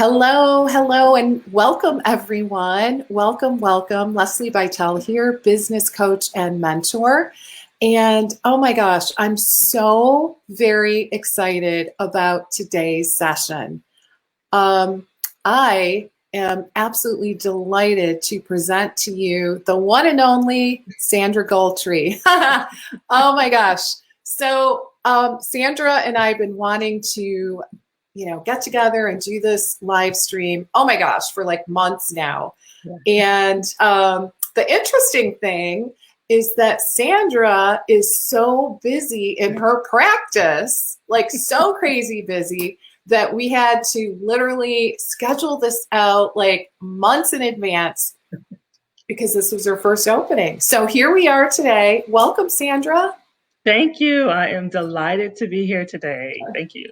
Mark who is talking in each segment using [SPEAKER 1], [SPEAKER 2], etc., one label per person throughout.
[SPEAKER 1] Hello, and welcome everyone. Welcome. Lesli Bitel here, business coach and mentor. And oh my gosh, I'm so very excited about today's session. I am absolutely delighted to present to you the one and only Sandra Gultry. Oh my gosh. Sandra and I have been wanting to get together and do this live stream. Oh my gosh, for like months now. Yeah. And the interesting thing is that Sandra is so busy in her practice, like so crazy busy, that we had to literally schedule this out like months in advance because this was her first opening. So here we are today. Welcome, Sandra.
[SPEAKER 2] Thank you. I am delighted to be here today. Thank you.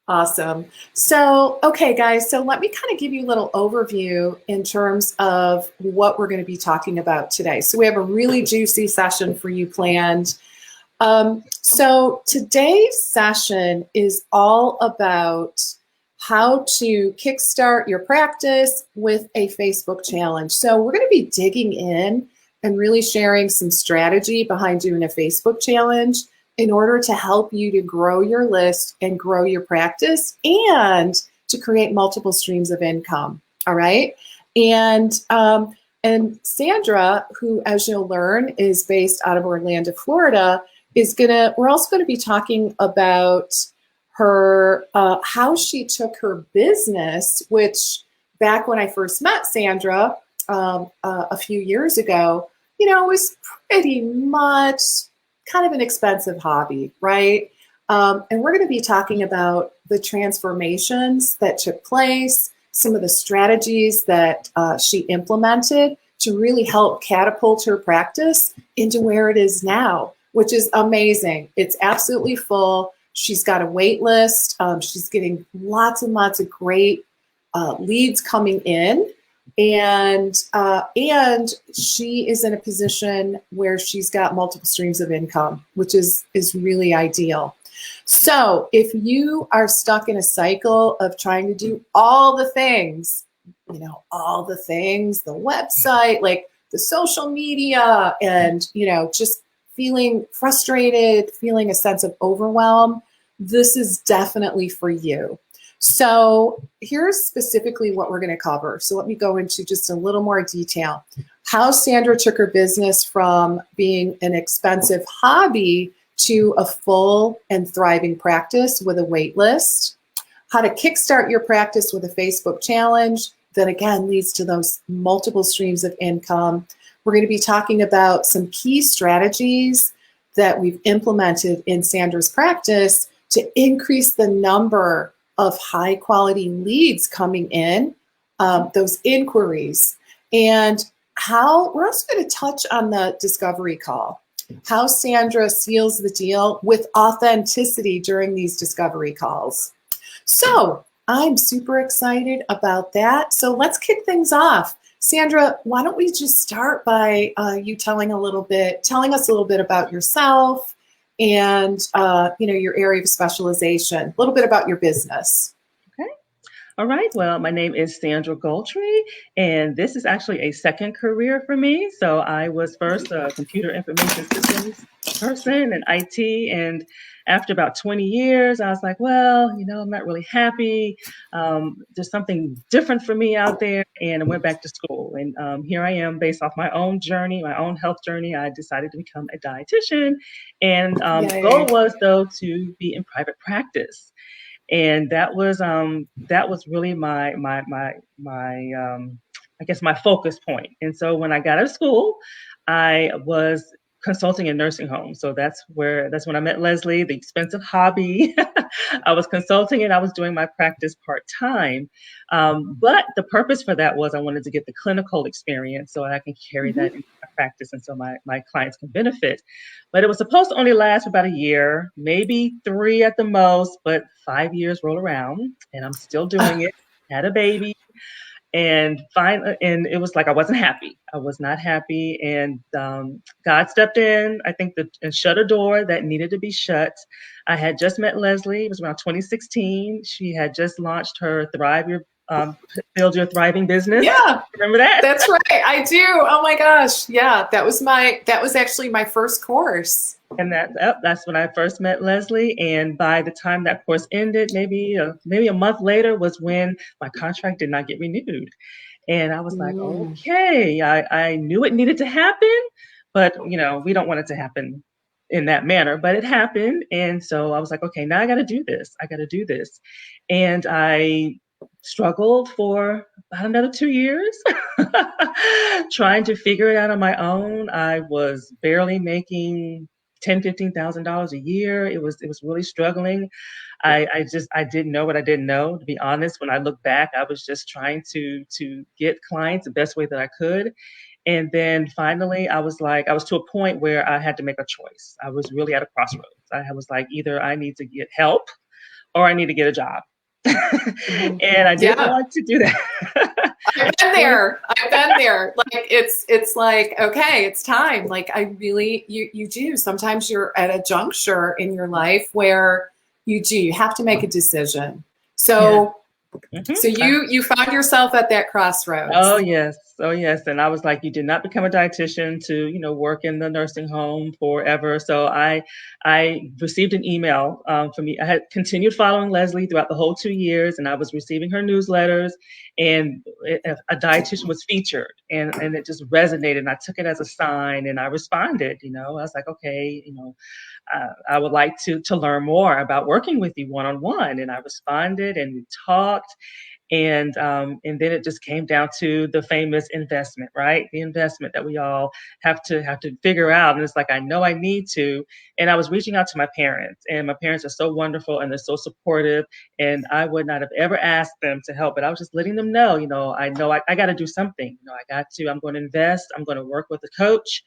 [SPEAKER 1] Awesome. So, okay, guys, so let me kind of give you a little overview in terms of what we're going to be talking about today. So we have a really juicy session for you planned. So today's session is all about how to kickstart your practice with a Facebook challenge. So we're going to be digging in and really sharing some strategy behind doing a Facebook challenge in order to help you to grow your list and grow your practice and to create multiple streams of income. All right. And Sandra, who, as you'll learn, is based out of Orlando, Florida, we're also going to be talking about her, how she took her business, which back when I first met Sandra a few years ago, was pretty much kind of an expensive hobby, right? And we're going to be talking about the transformations that took place, some of the strategies that she implemented to really help catapult her practice into where it is now, which is amazing. It's absolutely full. She's got a wait list. She's getting lots and lots of great leads coming in. And she is in a position where she's got multiple streams of income, which is really ideal. So if you are stuck in a cycle of trying to do all the things, the website, like the social media, and, just feeling frustrated, feeling a sense of overwhelm, this is definitely for you. So here's specifically what we're going to cover. So let me go into just a little more detail. How Sandra took her business from being an expensive hobby to a full and thriving practice with a wait list. How to kickstart your practice with a Facebook challenge that, again, leads to those multiple streams of income. We're going to be talking about some key strategies that we've implemented in Sandra's practice to increase the number of high quality leads coming in, those inquiries, and how we're also going to touch on the discovery call, how Sandra seals the deal with authenticity during these discovery calls. So I'm super excited about that. So let's kick things off. Sandra, why don't we just start by you telling us a little bit about yourself and your area of specialization, a little bit about your business.
[SPEAKER 2] Okay. All right. Well, my name is Sandra Gultry, and this is actually a second career for me. So I was first a computer information systems person in IT, and after about 20 years, I was like, well, I'm not really happy. There's something different for me out there, and I went back to school. And here I am, based off my own journey, my own health journey. I decided to become a dietitian, and the goal was, though, to be in private practice. And that was really my I guess my focus point. And so when I got out of school, I was consulting in nursing homes. So that's when I met Lesli, the expensive hobby. I was consulting and I was doing my practice part-time. But the purpose for that was I wanted to get the clinical experience so I can carry that into my practice and so my clients can benefit. But it was supposed to only last for about a year, maybe 3 at the most, but 5 years rolled around and I'm still doing it. Had a baby. And it was like I wasn't happy. I was not happy, and God stepped in. I think and shut a door that needed to be shut. I had just met Lesli. It was around 2016. She had just launched her Thrive Build Your Thriving Business.
[SPEAKER 1] Yeah,
[SPEAKER 2] Remember that?
[SPEAKER 1] that's right. I do. Oh my gosh. Yeah, that was actually my first course.
[SPEAKER 2] And that's when I first met Lesli. And by the time that course ended, maybe a month later was when my contract did not get renewed. And I was like,
[SPEAKER 1] Mm.
[SPEAKER 2] okay, I knew it needed to happen, but we don't want it to happen in that manner, but it happened. And so I was like, okay, now I got to do this. I got to do this. And I struggled for about another 2 years trying to figure it out on my own. I was barely making $10,000-$15,000 a year. It was really struggling. I didn't know what I didn't know. To be honest, when I look back, I was just trying to get clients the best way that I could. And then finally, I was to a point where I had to make a choice. I was really at a crossroads. I was like, either I need to get help or I need to get a job.
[SPEAKER 1] Mm-hmm.
[SPEAKER 2] And I didn't
[SPEAKER 1] Yeah.
[SPEAKER 2] want to do that.
[SPEAKER 1] I've been there. Like it's like, okay, it's time. Like you do. Sometimes you're at a juncture in your life where you have to make a decision. So
[SPEAKER 2] Mm-hmm.
[SPEAKER 1] so you found yourself at that crossroads.
[SPEAKER 2] Oh yes. And I was like, you did not become a dietitian to, work in the nursing home forever. So I received an email from me. I had continued following Lesli throughout the whole 2 years, and I was receiving her newsletters, and a dietitian was featured, and it just resonated. And I took it as a sign, and I responded. I was like, okay, I would like to learn more about working with you one-on-one. And I responded, and we talked. And then it just came down to the famous investment, right? The investment that we all have to figure out. And it's like, I know I need to. And I was reaching out to my parents, and my parents are so wonderful and they're so supportive. And I would not have ever asked them to help, but I was just letting them know, I got to do something. I'm going to invest. I'm going to work with a coach.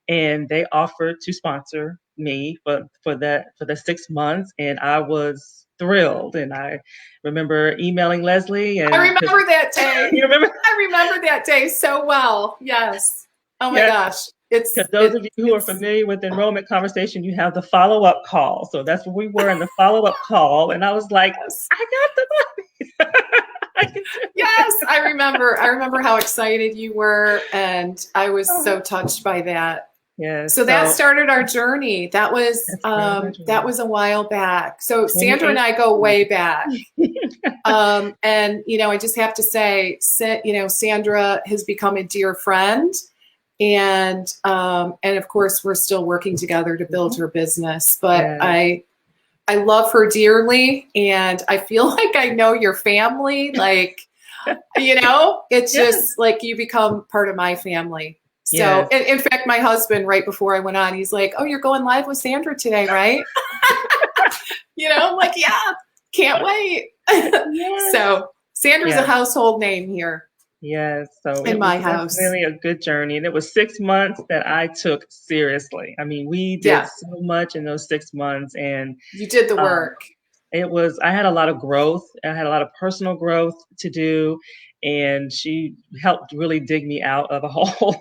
[SPEAKER 2] And they offered to sponsor me for the 6 months, and I was thrilled. And I remember emailing Lesli, and
[SPEAKER 1] I remember that day.
[SPEAKER 2] You remember?
[SPEAKER 1] I remember that day so well. Yes. Oh my gosh.
[SPEAKER 2] Because those of you who are familiar with enrollment conversation, you have the follow-up call. So that's where we were in the follow-up call. And I was like, yes. I got the money.
[SPEAKER 1] Yes, I remember how excited you were, and I was so touched by that.
[SPEAKER 2] Yes.
[SPEAKER 1] So that started our journey. That was a while back. So Sandra and I go way back. And I just have to say, Sandra has become a dear friend, and of course we're still working together to build her business. But I love her dearly, and I feel like I know your family. Like, it's just like you become part of my family. So, in fact, my husband, right before I went on, he's like, "Oh, you're going live with Sandra today, right?" I'm like, "Yeah, can't wait." So, Sandra's a household name here.
[SPEAKER 2] Yes. So
[SPEAKER 1] in my house,
[SPEAKER 2] really a good journey, and it was 6 months that I took seriously. I mean, we did so much in those 6 months, and
[SPEAKER 1] you did the work.
[SPEAKER 2] I had a lot of growth. I had a lot of personal growth to do. And she helped really dig me out of a hole.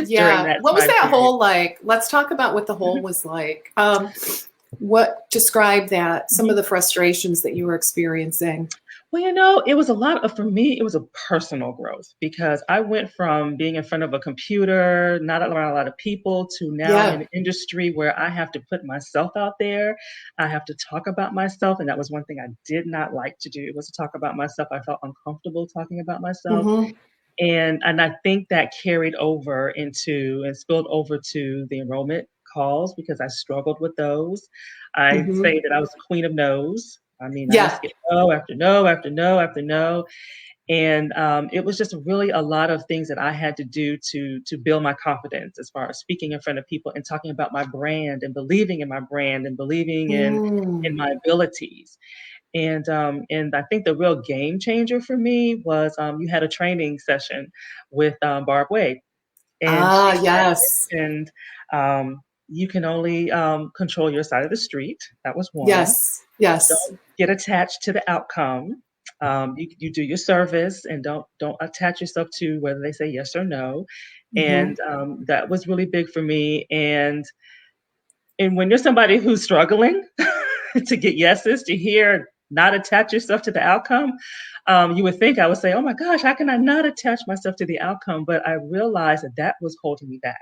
[SPEAKER 1] Yeah. What was that hole like? Let's talk about what the hole was like. What described that? Some of the frustrations that you were experiencing.
[SPEAKER 2] Well, it was for me, it was a personal growth, because I went from being in front of a computer, not around a lot of people, to now in an industry where I have to put myself out there. I have to talk about myself. And that was one thing I did not like to do, was to talk about myself. I felt uncomfortable talking about myself.
[SPEAKER 1] Mm-hmm.
[SPEAKER 2] And I think that carried over and spilled over to the enrollment calls, because I struggled with those. I'd say that I was the queen of no's. I mean, I just get no after no after no after no. And it was just really a lot of things that I had to do to build my confidence, as far as speaking in front of people and talking about my brand and believing in my brand and believing in my abilities. And I think the real game changer for me was you had a training session with Barb Wade. And and you can only control your side of the street. That was one.
[SPEAKER 1] Yes.
[SPEAKER 2] Don't get attached to the outcome. You do your service, and don't attach yourself to whether they say yes or no. And that was really big for me. And when you're somebody who's struggling to get yeses, to hear not attach yourself to the outcome, you would think I would say, oh my gosh, how can I not attach myself to the outcome? But I realized that that was holding me back.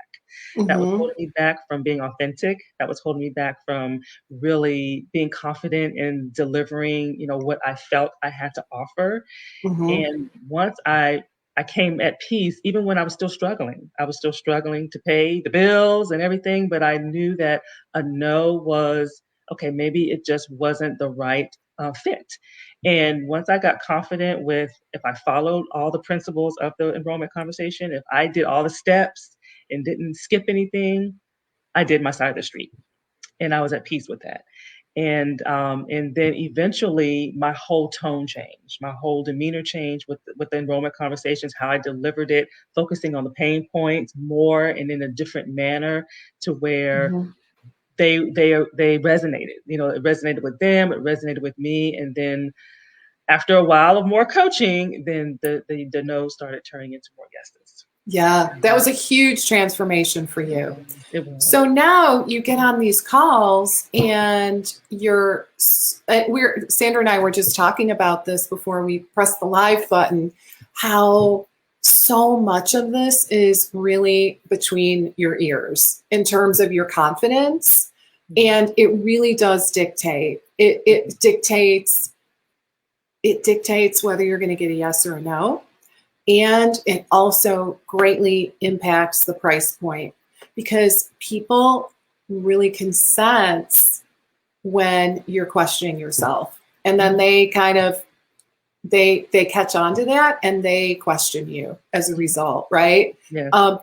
[SPEAKER 2] That was
[SPEAKER 1] Mm-hmm.
[SPEAKER 2] holding me back from being authentic. That was holding me back from really being confident in delivering, what I felt I had to offer.
[SPEAKER 1] Mm-hmm.
[SPEAKER 2] And once I came at peace, even when I was still struggling. I was still struggling to pay the bills and everything, but I knew that a no was okay. Maybe it just wasn't the right fit. And once I got confident with if I followed all the principles of the enrollment conversation, if I did all the steps and didn't skip anything, I did my side of the street, and I was at peace with that. And then eventually my whole tone changed, my whole demeanor changed with the enrollment conversations, how I delivered it, focusing on the pain points more and in a different manner to where
[SPEAKER 1] Mm-hmm.
[SPEAKER 2] they resonated. It resonated with them, it resonated with me, and then after a while of more coaching, then the no started turning into more yeses.
[SPEAKER 1] Yeah, that was a huge transformation for you.
[SPEAKER 2] It was.
[SPEAKER 1] So now you get on these calls and Sandra and I were just talking about this before we pressed the live button, how so much of this is really between your ears in terms of your confidence. And it really does dictate. It dictates whether you're going to get a yes or a no. And it also greatly impacts the price point because people really can sense when you're questioning yourself. And then they kind of, they catch on to that and they question you as a result, right?
[SPEAKER 2] Yeah.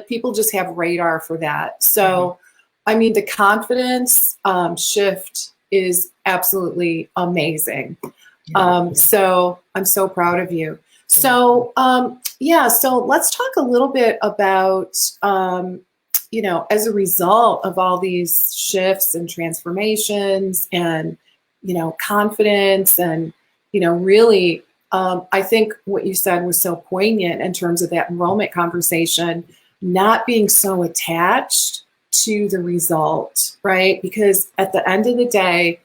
[SPEAKER 1] People just have radar for that. So, I mean, the confidence shift is absolutely amazing. So I'm so proud of you. So, so let's talk a little bit about, as a result of all these shifts and transformations and, confidence and, really, I think what you said was so poignant in terms of that enrollment conversation, not being so attached to the result, right? Because at the end of the day,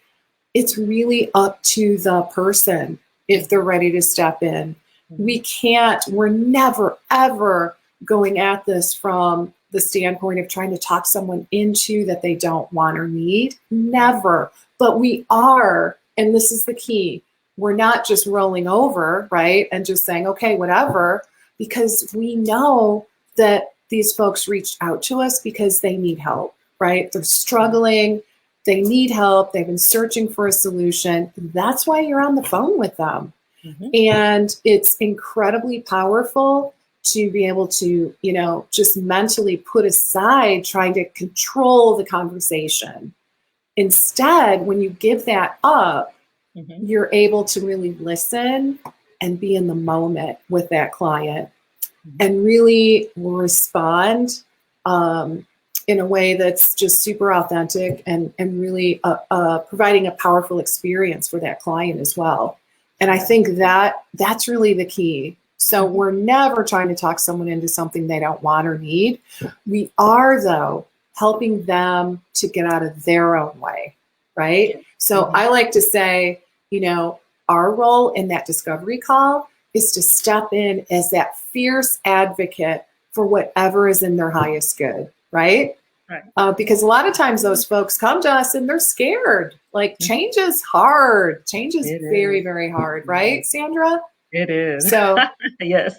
[SPEAKER 1] it's really up to the person if they're ready to step in. We're never, ever going at this from the standpoint of trying to talk someone into that they don't want or need. Never. But we are, and this is the key, we're not just rolling over, right? And just saying, okay, whatever, because we know that these folks reached out to us because they need help, right? They're struggling. They need help. They've been searching for a solution. That's why you're on the phone with them. And it's incredibly powerful to be able to, just mentally put aside trying to control the conversation. Instead, when you give that up, you're able to really listen and be in the moment with that client and really respond in a way that's just super authentic and really providing a powerful experience for that client as well. And I think that's really the key. So we're never trying to talk someone into something they don't want or need. We are, though, helping them to get out of their own way, right? So I like to say, our role in that discovery call is to step in as that fierce advocate for whatever is in their highest good, right? Because a lot of times those folks come to us and they're scared. Like change is hard. Change is very, very hard, right, Sandra?
[SPEAKER 2] It is.
[SPEAKER 1] So
[SPEAKER 2] yes.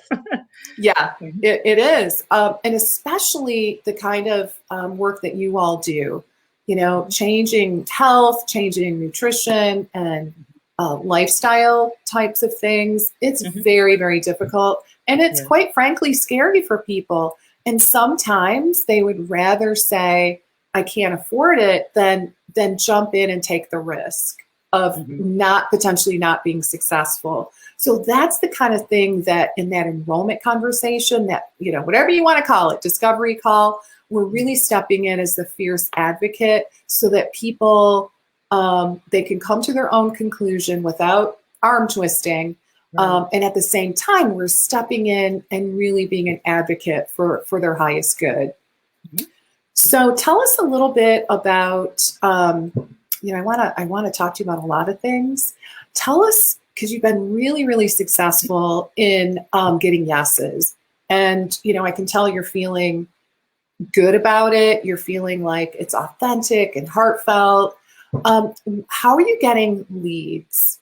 [SPEAKER 1] Yeah, it is. And especially the kind of work that you all do, changing health, changing nutrition and lifestyle types of things. It's very, very difficult. And it's quite frankly scary for people. And sometimes they would rather say, I can't afford it than jump in and take the risk of potentially not being successful. So that's the kind of thing that in that enrollment conversation, that, whatever you want to call it, discovery call, we're really stepping in as the fierce advocate so that people, they can come to their own conclusion without arm twisting. And at the same time, we're stepping in and really being an advocate for their highest good. So tell us a little bit about, I want to talk to you about a lot of things. Tell us, because you've been really, really successful in getting yeses, and I can tell you're feeling good about it. You're feeling like it's authentic and heartfelt. How are you getting leads?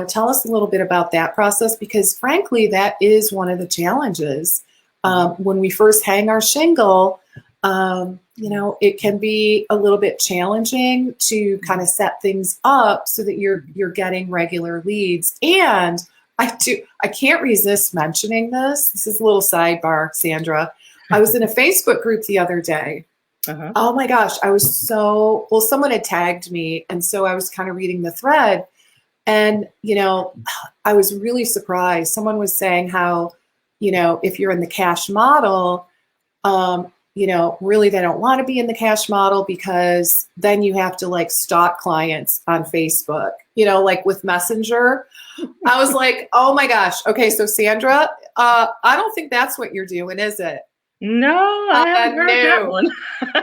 [SPEAKER 1] Tell us a little bit about that process, because frankly, that is one of the challenges. When we first hang our shingle, it can be a little bit challenging to kind of set things up so that you're getting regular leads. And I can't resist mentioning this. This is a little sidebar, Sandra. I was in a Facebook group the other day.
[SPEAKER 2] Uh-huh.
[SPEAKER 1] Oh my gosh, I was someone had tagged me, and so I was kind of reading the thread, and I was really surprised. Someone was saying how, if you're in the cash model, really they don't want to be in the cash model, because then you have to like stalk clients on Facebook, like with Messenger. I was like, oh my gosh. Okay, so Sandra, I don't think that's what you're doing, is it?
[SPEAKER 2] No, I haven't heard that
[SPEAKER 1] No,
[SPEAKER 2] one.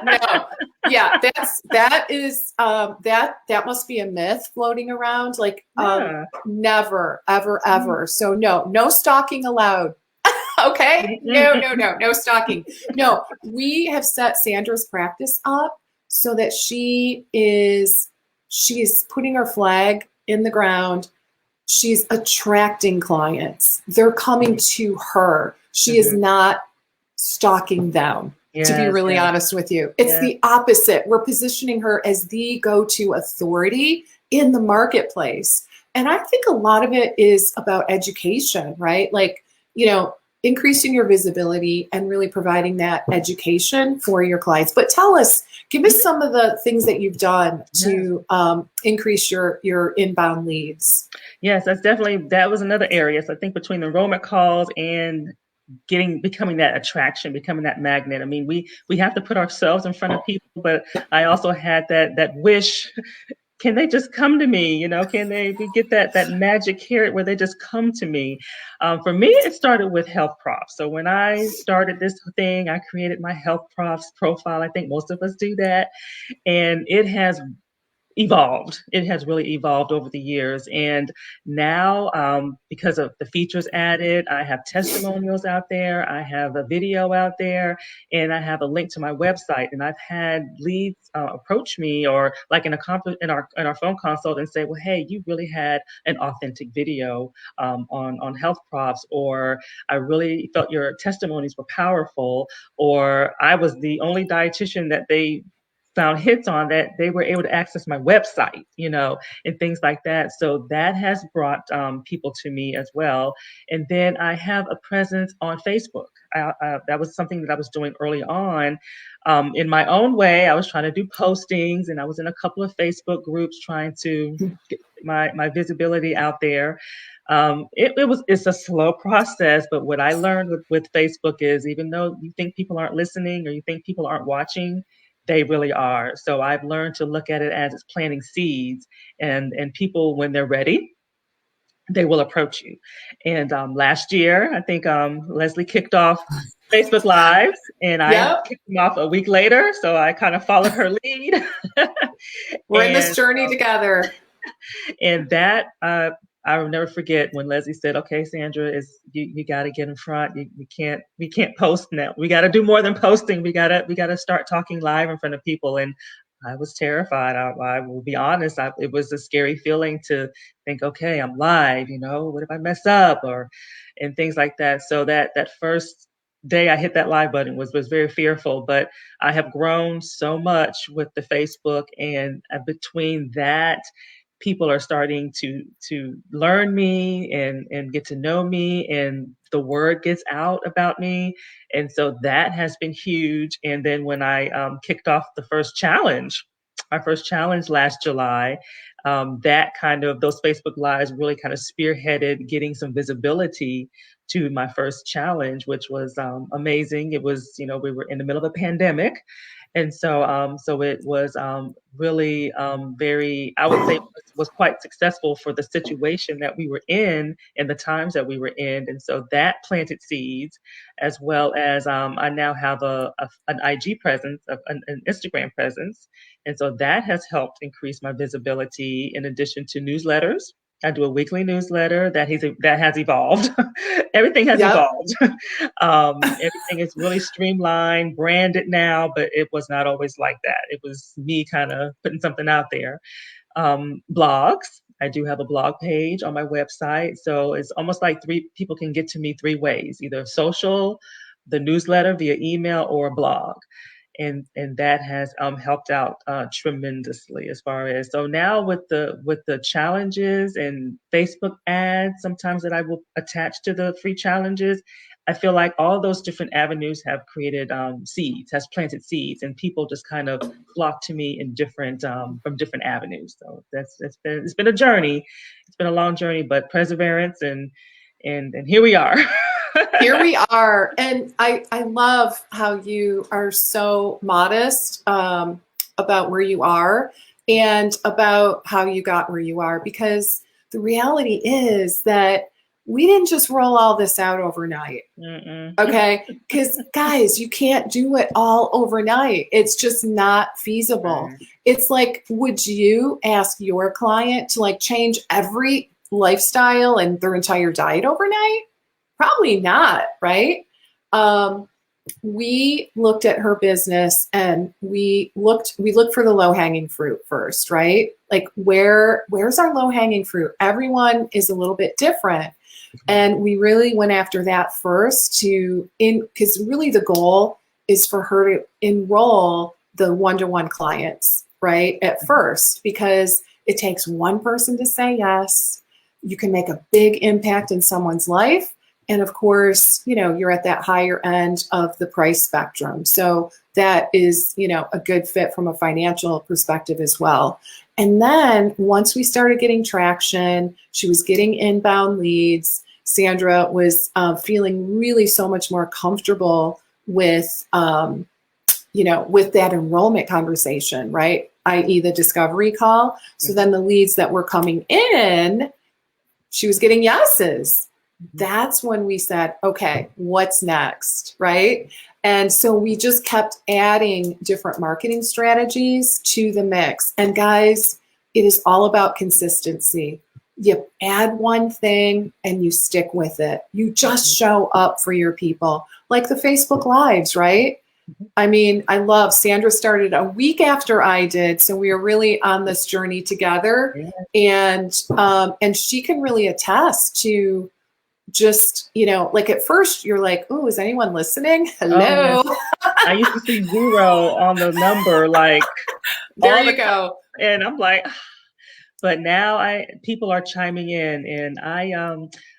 [SPEAKER 1] no. Yeah, that must be a myth floating around. Like,
[SPEAKER 2] Yeah.
[SPEAKER 1] never, ever, ever. So no stalking allowed. Okay? No stalking. No, we have set Sandra's practice up so that she's putting her flag in the ground. She's attracting clients. They're coming to her. She is
[SPEAKER 2] Mhm.
[SPEAKER 1] not stalking them, to be
[SPEAKER 2] Yes,
[SPEAKER 1] really
[SPEAKER 2] yes,
[SPEAKER 1] honest with you. It's
[SPEAKER 2] yes.
[SPEAKER 1] the opposite. We're positioning her as the go-to authority in the marketplace. And I think a lot of it is about education, right? Like, increasing your visibility and really providing that education for your clients. But tell us, give us some of the things that you've done
[SPEAKER 2] Yes.
[SPEAKER 1] to increase your inbound leads.
[SPEAKER 2] Yes, that was another area. So I think between the enrollment calls and becoming that attraction, becoming that magnet. I mean, we have to put ourselves in front of people, but I also had that wish. Can they just come to me? Can they get that magic carrot where they just come to me? For me, it started with health profs. So when I started this thing, I created my health profs profile. I think most of us do that, and it has evolved. It has really evolved over the years. And now, because of the features added, I have testimonials out there, I have a video out there, and I have a link to my website. And I've had leads approach me, or like in our phone consult, and say, "Well, hey, you really had an authentic video on health profs," or "I really felt your testimonies were powerful," or "I was the only dietitian that they found hits on, that they were able to access my website," and things like that. So that has brought people to me as well. And then I have a presence on Facebook. That was something that I was doing early on. In my own way, I was trying to do postings, and I was in a couple of Facebook groups trying to get my visibility out there. It's a slow process, but what I learned with Facebook is, even though you think people aren't listening or you think people aren't watching, they really are. So I've learned to look at it as it's planting seeds, and people, when they're ready, they will approach you. And last year, I think Leslie kicked off Facebook Lives, and I
[SPEAKER 1] Yep,
[SPEAKER 2] kicked them off a week later. So I kind of followed her lead,
[SPEAKER 1] we're in this
[SPEAKER 2] and
[SPEAKER 1] journey together.
[SPEAKER 2] that I will never forget when Leslie said, "Okay, Sandra, is you got to get in front. We can't post now. We got to do more than posting. We gotta start talking live in front of people." And I was terrified. I will be honest. It was a scary feeling to think, "Okay, I'm live. What if I mess up?" or and things like that. So that first day I hit that live button was very fearful, but I have grown so much with the Facebook, and between that, people are starting to learn me and get to know me, and the word gets out about me, and so that has been huge. And then when I kicked off my first challenge last July, that kind of those Facebook lives really kind of spearheaded getting some visibility to my first challenge, which was amazing. It was, we were in the middle of a pandemic, and so it was really very, I would say, was quite successful for the situation that we were in and the times that we were in. And so that planted seeds, as well as I now have an IG presence, an Instagram presence. And so that has helped increase my visibility in addition to newsletters. I do a weekly newsletter that has evolved. Everything has
[SPEAKER 1] Yep.
[SPEAKER 2] evolved. Everything is really streamlined, branded now, but it was not always like that. It was me kind of putting something out there. Blogs. I do have a blog page on my website. So it's almost like people can get to me three ways, either social, the newsletter via email, or a blog. And that has helped out tremendously as far as, so now with the challenges and Facebook ads sometimes that I will attach to the free challenges, I feel like all those different avenues have created has planted seeds, and people just kind of flock to me in different from different avenues. So it's been a journey. It's been a long journey, but perseverance, and here we are.
[SPEAKER 1] Here we are. And I love how you are so modest about where you are and about how you got where you are, because the reality is that we didn't just roll all this out overnight.
[SPEAKER 2] Mm-mm.
[SPEAKER 1] Okay. Because guys, you can't do it all overnight. It's just not feasible.
[SPEAKER 2] Right.
[SPEAKER 1] It's like, would you ask your client to like change every lifestyle and their entire diet overnight? Probably not, right? We looked at her business and we looked for the low-hanging fruit first, right? Like where's our low-hanging fruit? Everyone is a little bit different. And we really went after that first because really the goal is for her to enroll the one-to-one clients, right? At first, because it takes one person to say yes. You can make a big impact in someone's life. And of course, you're at that higher end of the price spectrum. So that is, a good fit from a financial perspective as well. And then once we started getting traction, she was getting inbound leads. Sandra was feeling really so much more comfortable with, with that enrollment conversation, right? i.e. the discovery call. So then the leads that were coming in, she was getting yeses. That's when we said, okay, what's next, right? And so we just kept adding different marketing strategies to the mix. And guys, it is all about consistency. You add one thing and you stick with it. You just show up for your people, like the Facebook Lives, right? I mean, I love Sandra started a week after I did, so we are really on this journey together. Yeah. And she can really attest to just, like at first you're like, oh, is anyone listening? Hello.
[SPEAKER 2] Oh, I used to see 0 on the number, like
[SPEAKER 1] there you go.
[SPEAKER 2] And I'm like, but now people are chiming in, and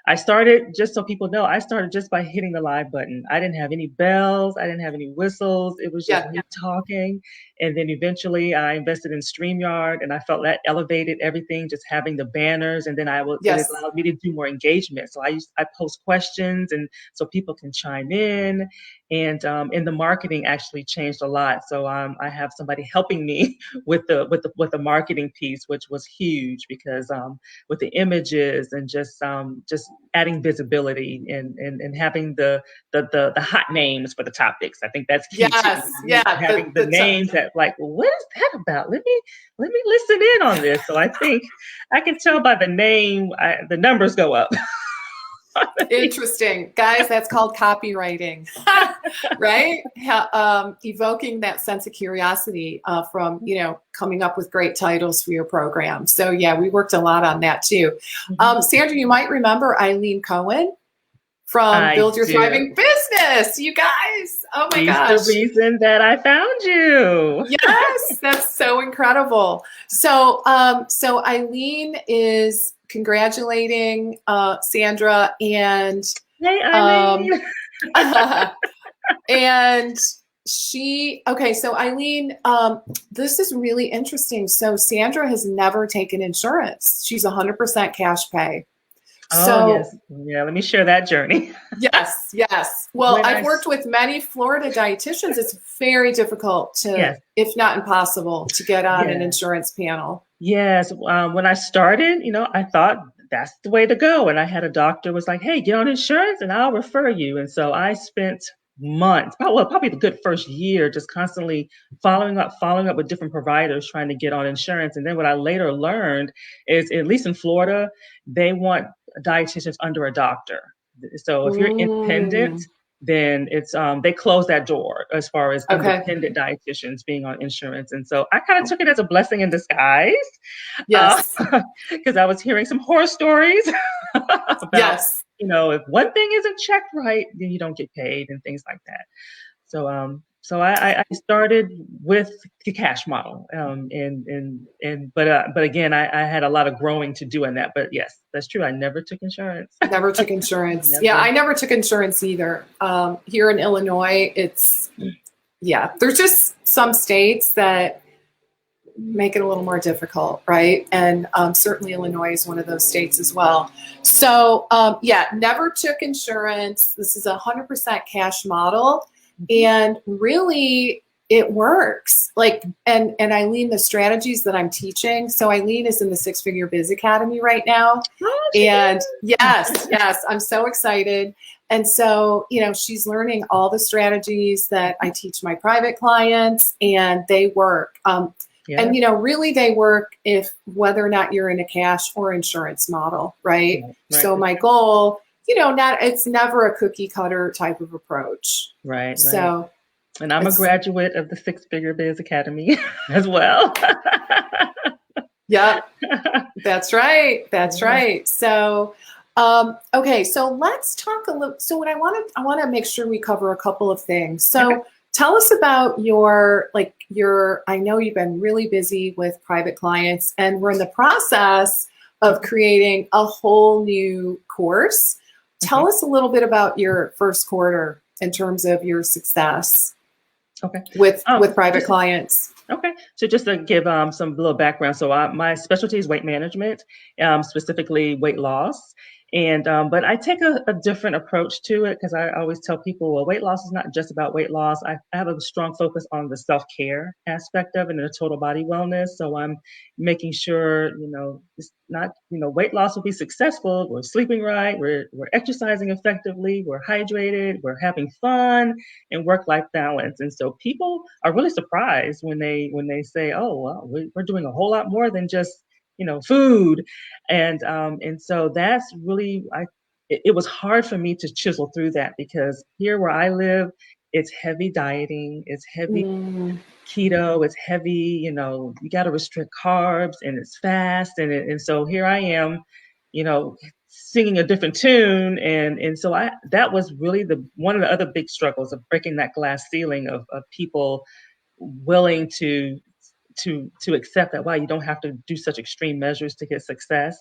[SPEAKER 2] I started, just so people know, I started just by hitting the live button. I didn't have any bells, I didn't have any whistles. It was just me talking. And then eventually I invested in StreamYard, and I felt that elevated everything, just having the banners. And then it allowed me to do more engagement. So I post questions, and so people can chime in. And the marketing actually changed a lot. So I have somebody helping me with the marketing piece, which was huge, because with the images and just adding visibility and having the hot names for the topics. I think that's key too.
[SPEAKER 1] Yeah.
[SPEAKER 2] Having the names that, like, well, what is that about? Let me listen in on this. So I think I can tell by the name, the numbers go up.
[SPEAKER 1] Interesting. Guys, that's called copywriting, right? Evoking that sense of curiosity from, coming up with great titles for your program. So yeah, we worked a lot on that too. Sandra, you might remember Eileen Cohen from Build Your Thriving Business. You guys, oh my gosh.
[SPEAKER 2] The reason that I found you.
[SPEAKER 1] Yes, that's so incredible. So Eileen is congratulating Sandra, and
[SPEAKER 2] hey, Eileen.
[SPEAKER 1] And so Eileen, this is really interesting. So Sandra has never taken insurance. She's 100% cash pay.
[SPEAKER 2] Oh,
[SPEAKER 1] So
[SPEAKER 2] yes. Yeah, let me share that journey.
[SPEAKER 1] yes, yes. Well,
[SPEAKER 2] When I,
[SPEAKER 1] I've worked with many Florida dietitians. It's very difficult to,
[SPEAKER 2] yes,
[SPEAKER 1] if not impossible, to get on an
[SPEAKER 2] yeah.
[SPEAKER 1] insurance panel.
[SPEAKER 2] Yes, when I started, I thought that's the way to go. And I had a doctor was like, "Hey, get on insurance, and I'll refer you." And so I spent months, probably the good first year, just constantly following up with different providers trying to get on insurance. And then what I later learned is, at least in Florida, they want dietitians under a doctor. So if you're independent,
[SPEAKER 1] Mm,
[SPEAKER 2] then it's they close that door as far as
[SPEAKER 1] okay.
[SPEAKER 2] independent dietitians being on insurance. And so I kind of took it as a blessing in disguise, uh,
[SPEAKER 1] Yes.
[SPEAKER 2] because I was hearing some horror stories about,
[SPEAKER 1] Yes.
[SPEAKER 2] if one thing isn't checked right, then you don't get paid and things like that. So I started with the cash model, but again, I had a lot of growing to do in that. But yes, that's true. I never took insurance.
[SPEAKER 1] Never took insurance. Yeah,
[SPEAKER 2] Never.
[SPEAKER 1] I never took insurance either. Here in Illinois, yeah, there's just some states that make it a little more difficult, right? And certainly Illinois is one of those states as well. So yeah, never took insurance. This is a 100% cash model, and really it works. Like, and Eileen, the strategies that I'm teaching. So Eileen is in the Six Figure Biz Academy right now,
[SPEAKER 2] Oh, she
[SPEAKER 1] and yes,
[SPEAKER 2] did.
[SPEAKER 1] yes, I'm so excited. And so, she's learning all the strategies that I teach my private clients, and they work.
[SPEAKER 2] Yeah.
[SPEAKER 1] And really they work if whether or not you're in a cash or insurance model, right?
[SPEAKER 2] Right.
[SPEAKER 1] So my goal, it's never a cookie cutter type of approach.
[SPEAKER 2] Right. Right.
[SPEAKER 1] So
[SPEAKER 2] And I'm a
[SPEAKER 1] it's
[SPEAKER 2] graduate of the Six Figure Biz Academy as well.
[SPEAKER 1] yep, that's right. That's
[SPEAKER 2] Yeah.
[SPEAKER 1] right. So okay, so let's talk a little. So what I want to make sure we cover a couple of things.
[SPEAKER 2] Okay.
[SPEAKER 1] So tell us about I know you've been really busy with private clients, and we're in the process of creating a whole new course. Tell
[SPEAKER 2] Okay.
[SPEAKER 1] us a little bit about your first quarter in terms of your success
[SPEAKER 2] Okay.
[SPEAKER 1] with private
[SPEAKER 2] Just
[SPEAKER 1] clients.
[SPEAKER 2] Okay, so just to give some little background, so my specialty is weight management, specifically weight loss, and but I take a different approach to it because I always tell people, well, weight loss is not just about weight loss. I have a strong focus on the self care aspect of it and the total body wellness. So I'm making sure it's not weight loss will be successful. We're sleeping right, we're exercising effectively, we're hydrated, we're having fun, and work-life balance. And so people are really surprised when they say, "Oh, well, we're doing a whole lot more than just food," and so that's really it was hard for me to chisel through that because here where I live, it's heavy dieting, it's heavy
[SPEAKER 1] Mm,
[SPEAKER 2] keto, it's heavy, you got to restrict carbs and it's fast. And so here I am, singing a different tune. And so that was really one of the other big struggles of breaking that glass ceiling of people willing to accept that, wow, you don't have to do such extreme measures to get success.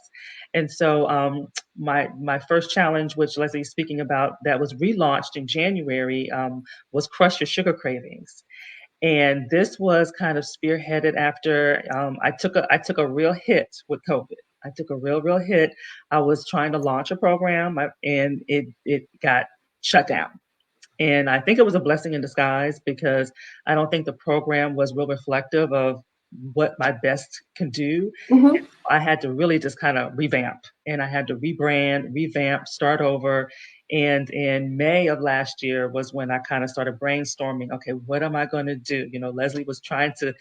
[SPEAKER 2] And so my first challenge, which Leslie's speaking about, that was relaunched in January, was Crush Your Sugar Cravings. And this was kind of spearheaded after I took a real hit with COVID. I took a real hit. I was trying to launch a program, and it got shut down. And I think it was a blessing in disguise because I don't think the program was real reflective of what my best can do.
[SPEAKER 1] mhm.
[SPEAKER 2] I had to really just kind of revamp, and I had to revamp, start over. And in May of last year was when I kind of started brainstorming, okay, what am I going to do? Leslie was trying to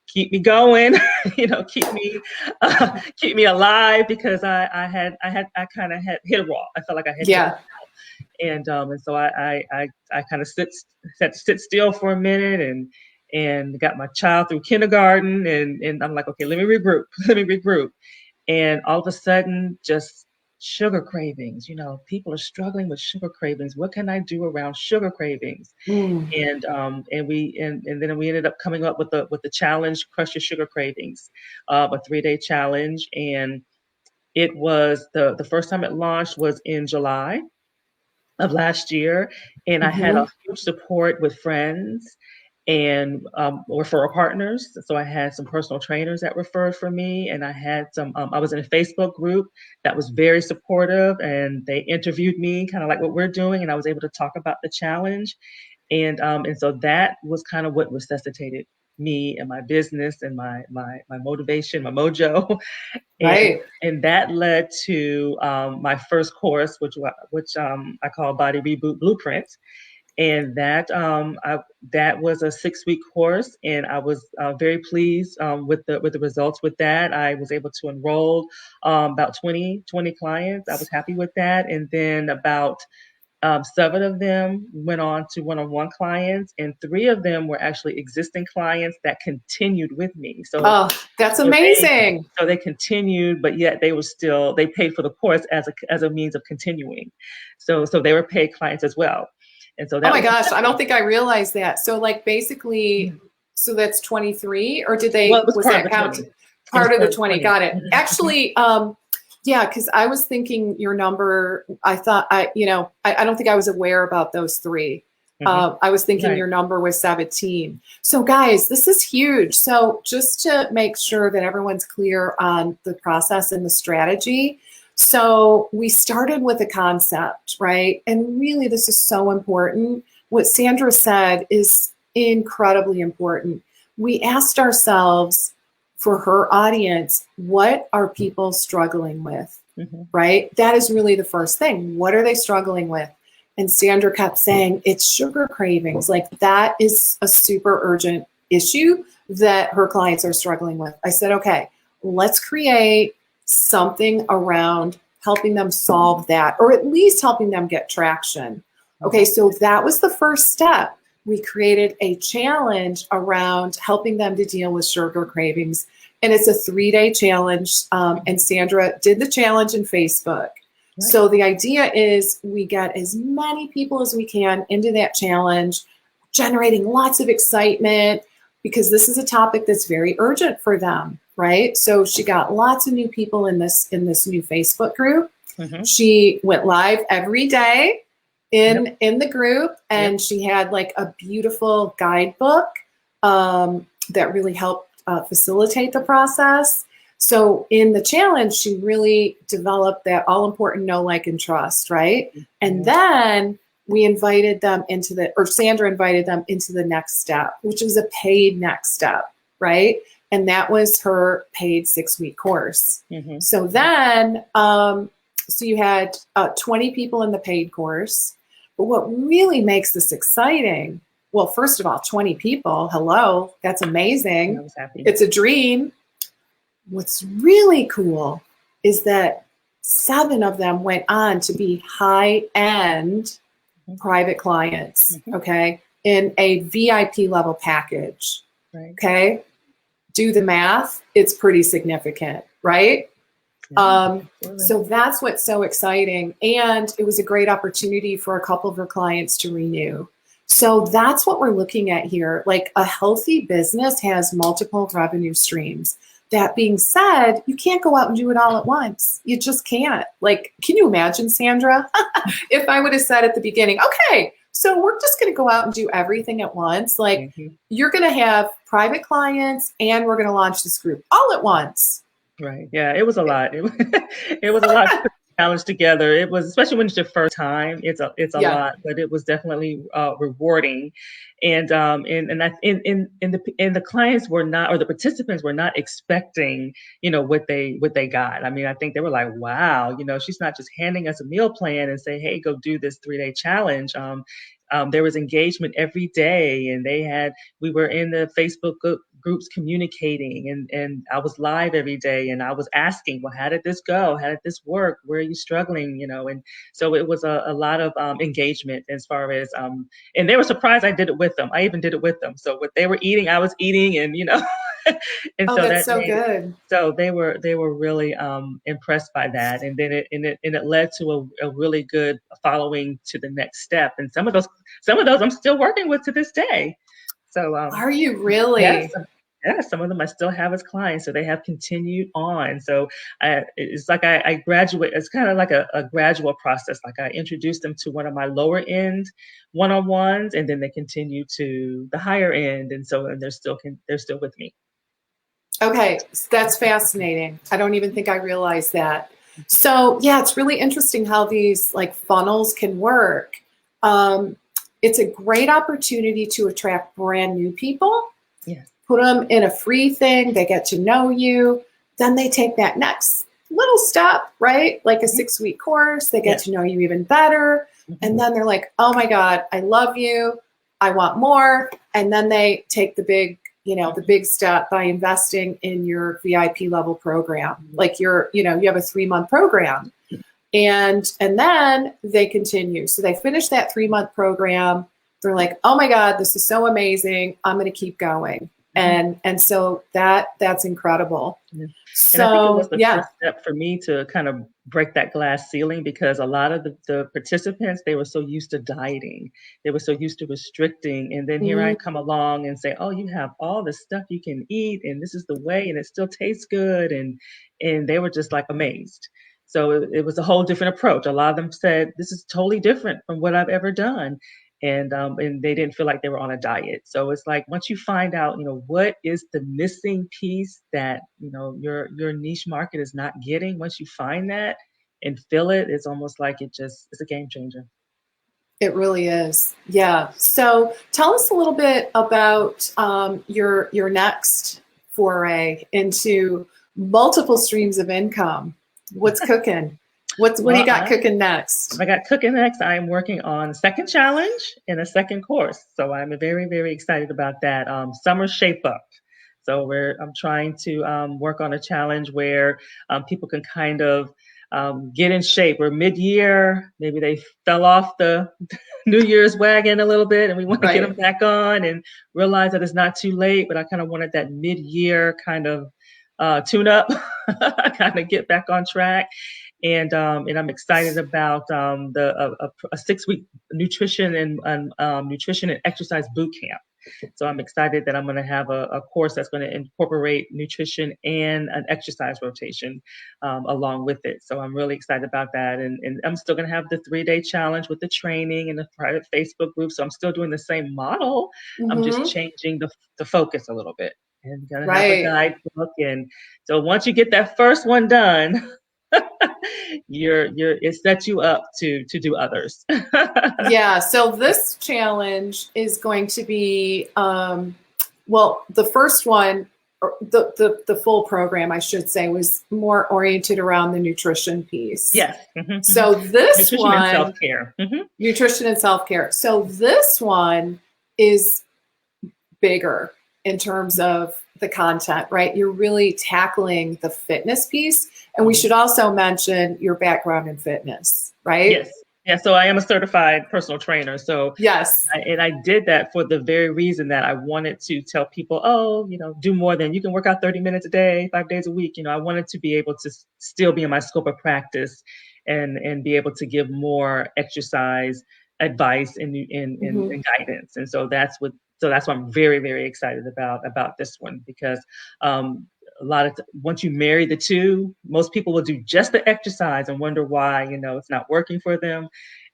[SPEAKER 2] keep me going, keep me alive because I kind of had hit a wall. I felt like I had hit a
[SPEAKER 1] Yeah,
[SPEAKER 2] and so I kind of had to sit still for a minute and got my child through kindergarten and I'm like, okay, let me regroup, and all of a sudden, just sugar cravings. People are struggling with sugar cravings. What can I do around sugar cravings?
[SPEAKER 1] mm,
[SPEAKER 2] And then we ended up coming up with the challenge, Crush Your Sugar Cravings, a 3-day challenge, and it was the first time it launched was in July of last year, and I had
[SPEAKER 1] mhm.
[SPEAKER 2] a huge support with friends and referral partners. So I had some personal trainers that referred for me, and I had some. I was in a Facebook group that was very supportive, and they interviewed me, kind of like what we're doing, and I was able to talk about the challenge, and so that was kind of what necessitated me and my business and my motivation, my mojo, and
[SPEAKER 1] Right.
[SPEAKER 2] and that led to my first course, which I call Body Reboot Blueprint, and that was a 6-week course, and I was very pleased with the results with that. I was able to enroll about 20 clients. I was happy with that, and then about 7 of them went on to one-on-one clients, and 3 of them were actually existing clients that continued with me.
[SPEAKER 1] Oh, that's
[SPEAKER 2] So they
[SPEAKER 1] amazing.
[SPEAKER 2] so they continued, but yet they paid for the course as a means of continuing. So they were paid clients as well, and so
[SPEAKER 1] Oh
[SPEAKER 2] that
[SPEAKER 1] my
[SPEAKER 2] was
[SPEAKER 1] gosh, I don't think I realized that. So like basically,
[SPEAKER 2] yeah.
[SPEAKER 1] so that's 23, or
[SPEAKER 2] Well, it was
[SPEAKER 1] was
[SPEAKER 2] part of
[SPEAKER 1] that
[SPEAKER 2] the
[SPEAKER 1] count
[SPEAKER 2] 20. It was
[SPEAKER 1] part of the
[SPEAKER 2] part of the
[SPEAKER 1] 20?
[SPEAKER 2] 20.
[SPEAKER 1] Got it. Actually, yeah, because I was thinking your number, I thought I don't think I was aware about those 3.
[SPEAKER 2] Hmm.
[SPEAKER 1] I was thinking
[SPEAKER 2] Right.
[SPEAKER 1] your number was 17. So guys, this is huge. So just to make sure that everyone's clear on the process and the strategy. So we started with a concept, right? And really, this is so important. What Sandra said is incredibly important. We asked ourselves, for her audience, what are people struggling with,
[SPEAKER 2] Hmm.
[SPEAKER 1] right? That is really the first thing. What are they struggling with? And Sandra kept saying, it's sugar cravings. Like that is a super urgent issue that her clients are struggling with. I said, okay, let's create something around helping them solve that, or at least helping them get traction. Okay, so that was the first step. We created a challenge around helping them to deal with sugar cravings. And it's a 3-day challenge. And Sandra did the challenge in Facebook.
[SPEAKER 2] Right.
[SPEAKER 1] So the idea is we get as many people as we can into that challenge, generating lots of excitement because this is a topic that's very urgent for them, right? So she got lots of new people in this new Facebook group.
[SPEAKER 2] Hmm.
[SPEAKER 1] She went live every day
[SPEAKER 2] Yep.
[SPEAKER 1] in the group, and
[SPEAKER 2] Yep.
[SPEAKER 1] she had like a beautiful guidebook that really helped facilitate the process. So in the challenge, she really developed that all important know, like, and trust, right? And then we invited them Sandra invited them into the next step, which was a paid next step, right? And that was her paid 6-week course.
[SPEAKER 2] Hmm.
[SPEAKER 1] So then, so you had 20 people in the paid course. But what really makes this exciting, well, first of all, 20 people, hello, that's amazing.
[SPEAKER 2] I was happy.
[SPEAKER 1] It's a dream. What's really cool is that 7 of them went on to be high-end private clients, okay, in a VIP level package,
[SPEAKER 2] Right.
[SPEAKER 1] okay? Do the math, it's pretty significant, right? So that's what's so exciting. And it was a great opportunity for a couple of her clients to renew. So that's what we're looking at here. Like a healthy business has multiple revenue streams. That being said, you can't go out and do it all at once. You just can't. Like, can you imagine, Sandra, if I would have said at the beginning, okay, so we're just going to go out and do everything at once. Like, you're going to have private clients and we're going to launch this group all at once.
[SPEAKER 2] Right. Yeah, it was a lot. It was a lot to put the challenge together. It was, especially when it's your first time, it's a
[SPEAKER 1] Yeah.
[SPEAKER 2] lot, but it was definitely rewarding. And the clients were not, or the participants were not expecting, what they got. I mean, I think they were like, wow, she's not just handing us a meal plan and say, hey, go do this 3-day challenge. There was engagement every day, and we were in the Facebook groups communicating, and I was live every day, and I was asking, well, how did this go? How did this work? Where are you struggling? And so it was a lot of engagement as far as, and they were surprised I did it with them. I even did it with them. So what they were eating, I was eating, and, and
[SPEAKER 1] Oh,
[SPEAKER 2] so
[SPEAKER 1] that's
[SPEAKER 2] that
[SPEAKER 1] so
[SPEAKER 2] made it.
[SPEAKER 1] good.
[SPEAKER 2] So they were really impressed by that, and then it led to a really good following to the next step. And some of those I'm still working with to this day. So
[SPEAKER 1] Are you
[SPEAKER 2] yes,
[SPEAKER 1] really?
[SPEAKER 2] Yeah, some of them I still have as clients, so they have continued on. So it's like I graduate. It's kind of like a gradual process. Like I introduced them to one of my lower end one-on-ones, and then they continue to the higher end, and so and they're still with me.
[SPEAKER 1] Okay, that's fascinating. I don't even think I realized that. So yeah, it's really interesting how these like funnels can work. Um, it's a great opportunity to attract brand new people,
[SPEAKER 2] Yes.
[SPEAKER 1] put them in a free thing, they get to know you, then they take that next little step, right? Like a
[SPEAKER 2] Mhm.
[SPEAKER 1] 6-week course, they get
[SPEAKER 2] Yes.
[SPEAKER 1] to know you even better.
[SPEAKER 2] Mhm.
[SPEAKER 1] And then they're like, oh my God, I love you. I want more. And then they take the
[SPEAKER 2] Mhm.
[SPEAKER 1] big step by investing in your VIP level program.
[SPEAKER 2] Mhm.
[SPEAKER 1] Like you have a 3-month program. And then they continue. So they finish that 3-month program. They're like, oh my God, this is so amazing. I'm going to keep going.
[SPEAKER 2] Mhm.
[SPEAKER 1] And so that's incredible.
[SPEAKER 2] Yeah. And I think it was
[SPEAKER 1] So
[SPEAKER 2] the
[SPEAKER 1] yeah.
[SPEAKER 2] first step for me to kind of break that glass ceiling because a lot of the participants, they were so used to dieting. They were so used to restricting. And then here I
[SPEAKER 1] Mm,
[SPEAKER 2] come along and say, oh, you have all the stuff you can eat and this is the way and it still tastes good. And they were just like amazed. So it was a whole different approach. A lot of them said, this is totally different from what I've ever done. And they didn't feel like they were on a diet. So it's like once you find out, what is the missing piece that your niche market is not getting. Once you find that and feel it, it's almost like it's a game changer.
[SPEAKER 1] it really is. Yeah. So tell us a little bit about your next foray into multiple streams of income. What's cooking? What do you
[SPEAKER 2] Well,
[SPEAKER 1] got cooking next?
[SPEAKER 2] I got cooking next. I'm working on a second challenge and a second course. So I'm very, very excited about that. Summer Shape Up. So I'm trying to work on a challenge where people can kind of get in shape. Or mid-year, maybe they fell off the New Year's wagon a little bit, and we want to get them
[SPEAKER 1] Right.
[SPEAKER 2] back on and realize that it's not too late. But I kind of wanted that mid-year kind of tune up, kind of get back on track. And I'm excited about a 6-week nutrition and exercise boot camp. So I'm excited that I'm going to have a course that's going to incorporate nutrition and an exercise rotation along with it. So I'm really excited about that. And I'm still going to have the 3-day challenge with the training and the private Facebook group. So I'm still doing the same model. I'm just
[SPEAKER 1] Mm-hmm.
[SPEAKER 2] changing the focus a little bit and going to have a
[SPEAKER 1] Right.
[SPEAKER 2] guidebook. And so once you get that first one done, it sets you up to do others.
[SPEAKER 1] Yeah. So this challenge is going to be, well, the first one, or the full program, I should say, was more oriented around the nutrition piece.
[SPEAKER 2] Yes. Mhm, mhm.
[SPEAKER 1] So this
[SPEAKER 2] Nutrition and
[SPEAKER 1] one,
[SPEAKER 2] self-care.
[SPEAKER 1] nutrition and self care. So this one is bigger in terms of the content, right? You're really tackling the fitness piece. And we
[SPEAKER 2] Mhm.
[SPEAKER 1] should also mention your background in fitness, right?
[SPEAKER 2] Yes. Yeah, so I am a certified personal trainer. So
[SPEAKER 1] Yes.
[SPEAKER 2] I did that for the very reason that I wanted to tell people, oh, do more than you can work out 30 minutes a day, 5 days a week. I wanted to be able to still be in my scope of practice and be able to give more exercise advice
[SPEAKER 1] Mm-hmm.
[SPEAKER 2] and guidance. And so that's what I'm very, very excited about this one because once you marry the two, most people will do just the exercise and wonder why, it's not working for them.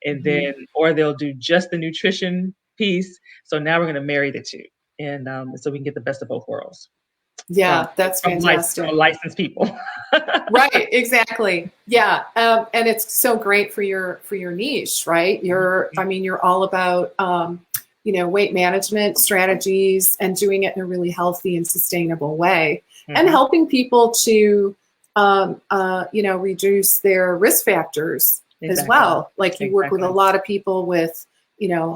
[SPEAKER 2] And
[SPEAKER 1] Mm-hmm.
[SPEAKER 2] then, or they'll do just the nutrition piece. So now we're going to marry the two. And so we can get the best of both worlds from,
[SPEAKER 1] Yeah, that's
[SPEAKER 2] from
[SPEAKER 1] fantastic.
[SPEAKER 2] licensed people.
[SPEAKER 1] Right, exactly. Yeah, and it's so great for your niche, right? You're all about weight management strategies and doing it in a really healthy and sustainable way, and
[SPEAKER 2] Mhm.
[SPEAKER 1] helping people to reduce their risk factors as
[SPEAKER 2] Exactly.
[SPEAKER 1] well. Like you work with a
[SPEAKER 2] Exactly.
[SPEAKER 1] lot of people with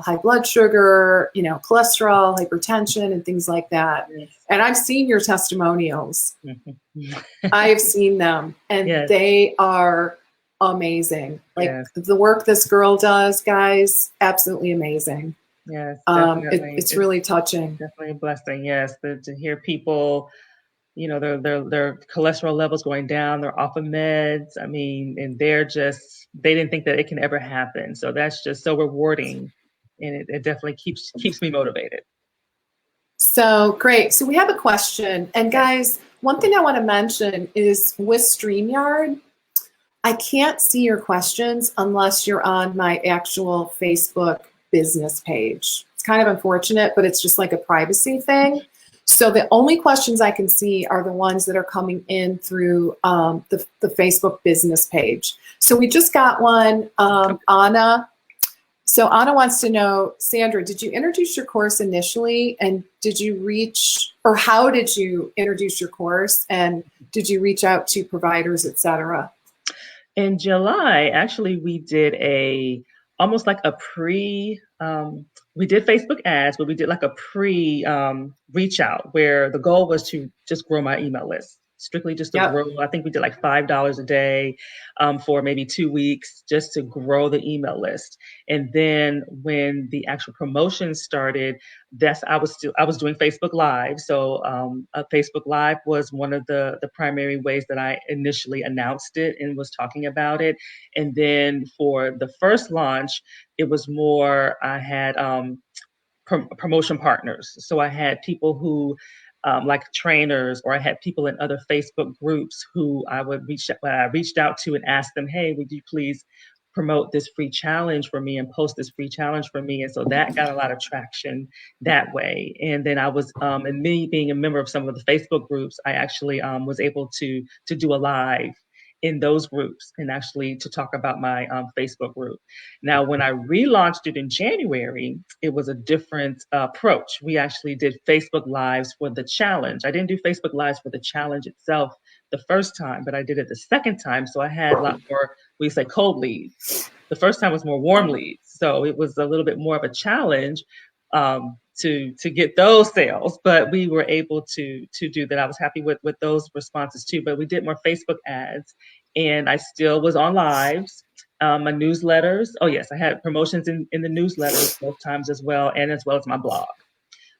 [SPEAKER 1] high blood sugar, cholesterol, hypertension, and things like that.
[SPEAKER 2] Yes.
[SPEAKER 1] And I've seen your testimonials.
[SPEAKER 2] Mhm.
[SPEAKER 1] I've seen them, and
[SPEAKER 2] Yes.
[SPEAKER 1] they are amazing. Like
[SPEAKER 2] Yes.
[SPEAKER 1] the work this girl does, guys, absolutely amazing.
[SPEAKER 2] Yes. Definitely.
[SPEAKER 1] It's
[SPEAKER 2] It's
[SPEAKER 1] really touching.
[SPEAKER 2] definitely a blessing. Yes. To hear people, their cholesterol levels going down, they're off of meds. I mean, and they didn't think that it can ever happen. So that's just so rewarding. And it definitely keeps me motivated.
[SPEAKER 1] So great. So we have a question. And guys, one thing I want to mention is with StreamYard, I can't see your questions unless you're on my actual Facebook business page. It's kind of unfortunate, but it's just like a privacy thing. So the only questions I can see are the ones that are coming in through the Facebook business page. So we just got one, Anna. So Anna wants to know, Sandra, did you introduce your course initially, and did you reach, or how did you introduce your course, and did you reach out to providers, et cetera?
[SPEAKER 2] In July, actually, we did almost like a we did Facebook ads, but we did like a reach out where the goal was to just grow my email list, strictly just to grow. I think we did like $5 a day for maybe 2 weeks just to grow the email list. And then when the actual promotion started, I was doing Facebook Live. So a Facebook Live was one of the primary ways that I initially announced it and was talking about it. And then for the first launch, it was more, I had promotion partners. So I had people who like trainers, or I had people in other Facebook groups who I reached out to and asked them, hey, would you please promote this free challenge for me and post this free challenge for me? And so that got a lot of traction that way. And then I was, and me being a member of some of the Facebook groups, I actually was able to do a live in those groups and actually to talk about my Facebook group. Now, when I relaunched it in January, it was a different approach. We actually did Facebook Lives for the challenge. I didn't do Facebook Lives for the challenge itself the first time, but I did it the second time. So I had a lot more, we say cold leads. The first time was more warm leads. So it was a little bit more of a challenge to get those sales, but we were able to do that. I was happy with those responses too, but we did more Facebook ads, and I still was on lives. My newsletters. Oh yes, I had promotions in the newsletters both times as well as my blog.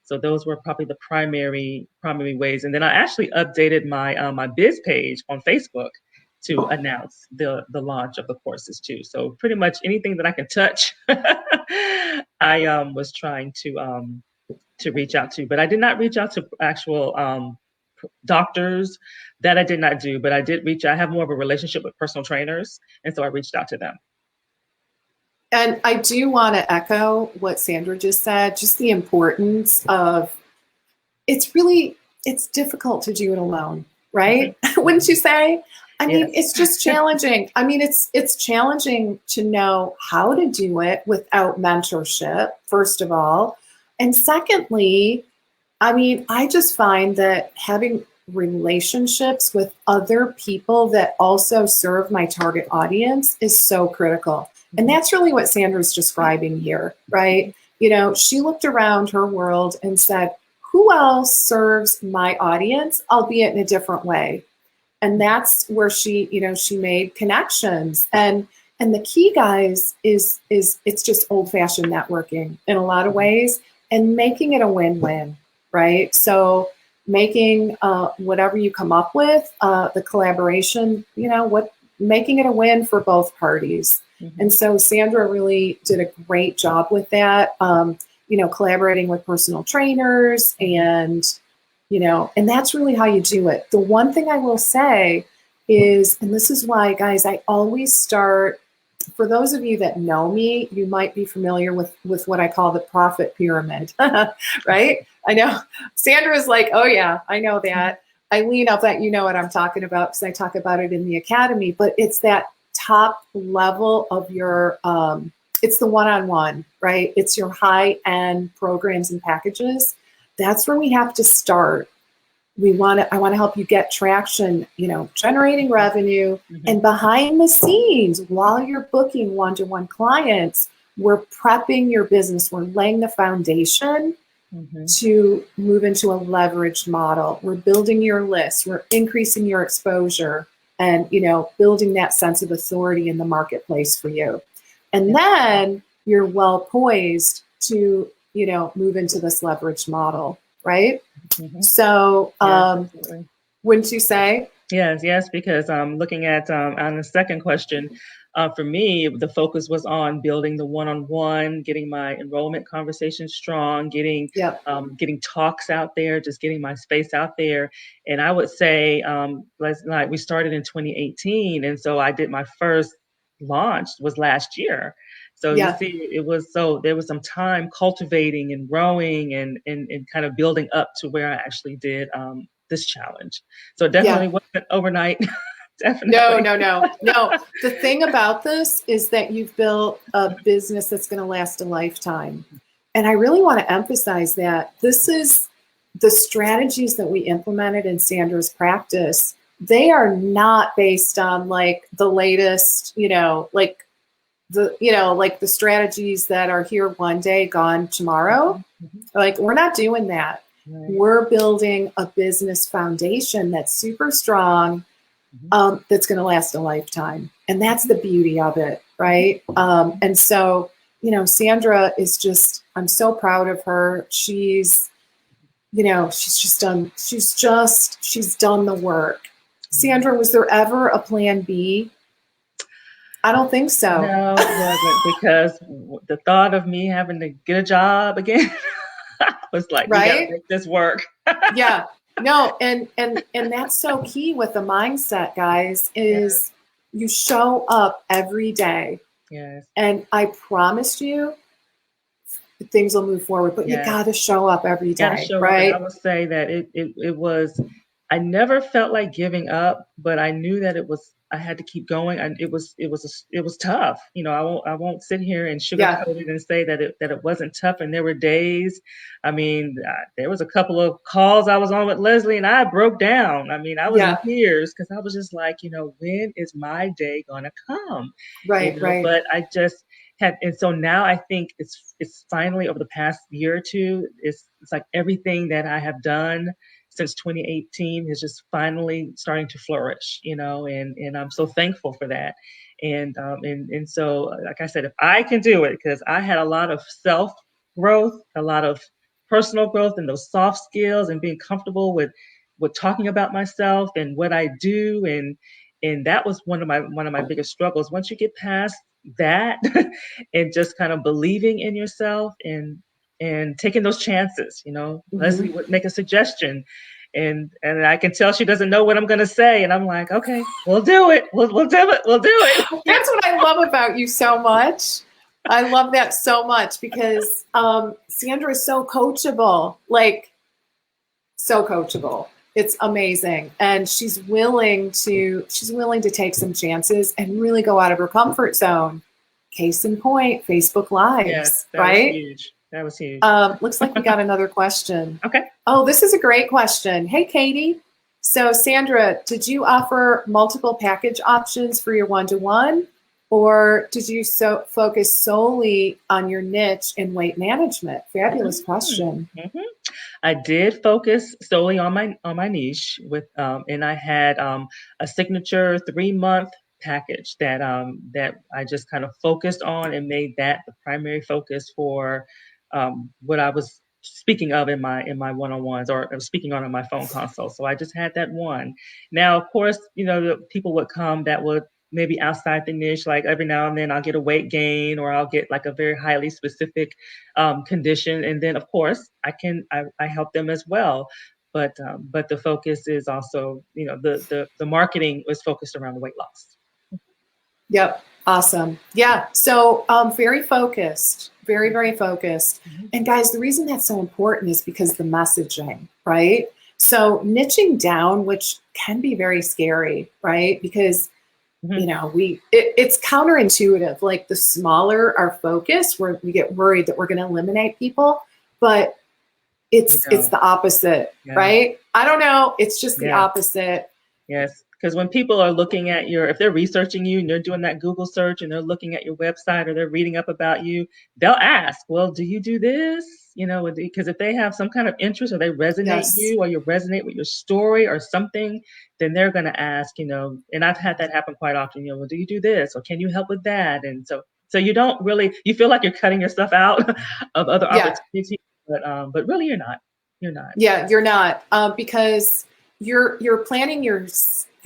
[SPEAKER 2] So those were probably the primary ways. And then I actually updated my my biz page on Facebook to announce the launch of the courses too. So pretty much anything that I can touch, I was trying to reach out to, but I did not reach out to actual doctors. That I did not do, but I did reach out. I have more of a relationship with personal trainers, and so I reached out to them.
[SPEAKER 1] And I do want to echo what Sandra just said, just the importance of, it's difficult to do it alone, right? Wouldn't you say? I mean, it's just challenging. I mean, it's challenging to know how to do it without mentorship, first of all. And secondly, I mean, I just find that having relationships with other people that also serve my target audience is so critical. And that's really what Sandra's describing here, right? You know, she looked around her world and said, who else serves my audience, albeit in a different way? And that's where she made connections. And the key, guys, is it's just old-fashioned networking in a lot of ways, and making it a win-win, right? So making whatever you come up with, the collaboration, making it a win for both parties. And so Sandra really did a great job with that, collaborating with personal trainers and that's really how you do it. The one thing I will say is, and this is why, guys, I always start, for those of you that know me, you might be familiar with what I call the profit pyramid, right? I know Sandra's like, oh yeah, I know that. Eileen, I'll bet you know what I'm talking about because I talk about it in the academy, but it's that top level of your, it's the one-on-one, right? It's your high-end programs and packages. That's where we have to start. I want to help you get traction, generating revenue, and behind the scenes, while you're booking one-to-one clients, we're prepping your business. We're laying the foundation to move into a leveraged model. We're building your list. We're increasing your exposure and, building that sense of authority in the marketplace for you. And then you're well poised to, move into this leveraged model, right? So wouldn't you say?
[SPEAKER 2] Yes, yes, because looking at on the second question, for me, the focus was on building the one-on-one, getting my enrollment conversation strong,
[SPEAKER 1] Yep.
[SPEAKER 2] getting talks out there, just getting my space out there. And I would say, like we started in 2018, and so I did my first launch was last year. So you
[SPEAKER 1] Yeah.
[SPEAKER 2] see, it was so there was some time cultivating and growing and kind of building up to where I actually did this challenge. So it
[SPEAKER 1] Yeah.
[SPEAKER 2] definitely wasn't overnight.
[SPEAKER 1] No,
[SPEAKER 2] Definitely.
[SPEAKER 1] no, no, no. The thing about this is that you've built a business that's going to last a lifetime. And I really want to emphasize that this is the strategies that we implemented in Sandra's practice. They are not based on like the latest, like the strategies that are here one day, gone tomorrow.
[SPEAKER 2] Mhm, mhm.
[SPEAKER 1] Like, we're not doing that.
[SPEAKER 2] Right.
[SPEAKER 1] We're building a business foundation that's super strong,
[SPEAKER 2] Mhm,
[SPEAKER 1] that's going to last a lifetime. And that's
[SPEAKER 2] mhm,
[SPEAKER 1] the beauty of it,
[SPEAKER 2] mhm.
[SPEAKER 1] right? And so, Sandra is just, I'm so proud of her. She's done the work.
[SPEAKER 2] Yeah.
[SPEAKER 1] Sandra, was there ever a plan B? I don't think so,
[SPEAKER 2] No, it wasn't because the thought of me having to get a job again was like, we got to
[SPEAKER 1] right?
[SPEAKER 2] make this work.
[SPEAKER 1] Yeah. No, and that's so key with the mindset, guys,
[SPEAKER 2] Yes,
[SPEAKER 1] is you show up every day.
[SPEAKER 2] yes,
[SPEAKER 1] And I promise you, things will move forward, but you
[SPEAKER 2] yes.
[SPEAKER 1] got to show up every
[SPEAKER 2] Got to
[SPEAKER 1] day,
[SPEAKER 2] show up, and I
[SPEAKER 1] right?
[SPEAKER 2] would say that it was. I never felt like giving up, but I knew that it was. I had to keep going, and it was tough. I won't sit here and
[SPEAKER 1] Yeah.
[SPEAKER 2] sugarcoat it and say that it wasn't tough. And there were days. I mean, there was a couple of calls I was on with Leslie, and I broke down. I mean, I was in
[SPEAKER 1] Yeah.
[SPEAKER 2] tears because I was just like, when is my day gonna come?
[SPEAKER 1] Right, right.
[SPEAKER 2] But I just and so now I think it's finally over the past year or two, it's like everything that I have done since 2018 is just finally starting to flourish, and I'm so thankful for that. And so, like I said, if I can do it, because I had a lot of self growth, a lot of personal growth, and those soft skills, and being comfortable with talking about myself and what I do, and that was one of my biggest struggles. Once you get past that, and just kind of believing in yourself and taking those chances.
[SPEAKER 1] Hmm.
[SPEAKER 2] Leslie would make a suggestion, and I can tell she doesn't know what I'm going to say, and I'm like, okay, we'll do it. We'll do it. We'll do it.
[SPEAKER 1] That's what I love about you so much. I love that so much because Sandra is so coachable, like so coachable. It's amazing. And she's willing to take some chances and really go out of her comfort zone. Case in point, Facebook
[SPEAKER 2] Yes,
[SPEAKER 1] Lives,
[SPEAKER 2] that was
[SPEAKER 1] right?
[SPEAKER 2] huge. That was huge.
[SPEAKER 1] Looks like we got another question.
[SPEAKER 2] Okay.
[SPEAKER 1] Oh, this is a great question. Hey, Katie. So, Sandra, did you offer multiple package options for your one-to-one, or did you focus solely on your niche in weight management? Fabulous question.
[SPEAKER 2] Mhm. I did focus solely on my niche and I had a signature 3-month package that I just kind of focused on and made that the primary focus for what I was speaking of in my one-on-ones or speaking on in my phone consult. So I just had that one. Now, of course, the people would come that would maybe outside the niche, like every now and then I'll get a weight gain or I'll get like a very highly specific condition, and then of course I help them as well. But the focus is also, the marketing was focused around the weight loss.
[SPEAKER 1] Yep. Awesome. Yeah. So very focused, very, very focused.
[SPEAKER 2] Mhm,
[SPEAKER 1] And guys, the reason that's so important is because the messaging, right? So niching down, which can be very scary, right? Because
[SPEAKER 2] mhm.
[SPEAKER 1] it's counterintuitive. Like, the smaller our focus, we get worried that we're going to eliminate people, but
[SPEAKER 2] You
[SPEAKER 1] it's
[SPEAKER 2] don't.
[SPEAKER 1] the opposite,
[SPEAKER 2] Yeah.
[SPEAKER 1] right? I don't know. It's just the
[SPEAKER 2] Yeah.
[SPEAKER 1] opposite.
[SPEAKER 2] Yes, because when people are looking at if they're researching you and they're doing that Google search and they're looking at your website or they're reading up about you, they'll ask, well, do you do this? Because if they have some kind of interest or they resonate
[SPEAKER 1] Yes.
[SPEAKER 2] you or you resonate with your story or something, then they're going to ask, and I've had that happen quite often, well, do you do this? Or can you help with that? And so you don't really, you feel like you're cutting yourself out of other
[SPEAKER 1] Yeah.
[SPEAKER 2] opportunities, but really you're not. You're not.
[SPEAKER 1] Yeah, you're not, because you're planting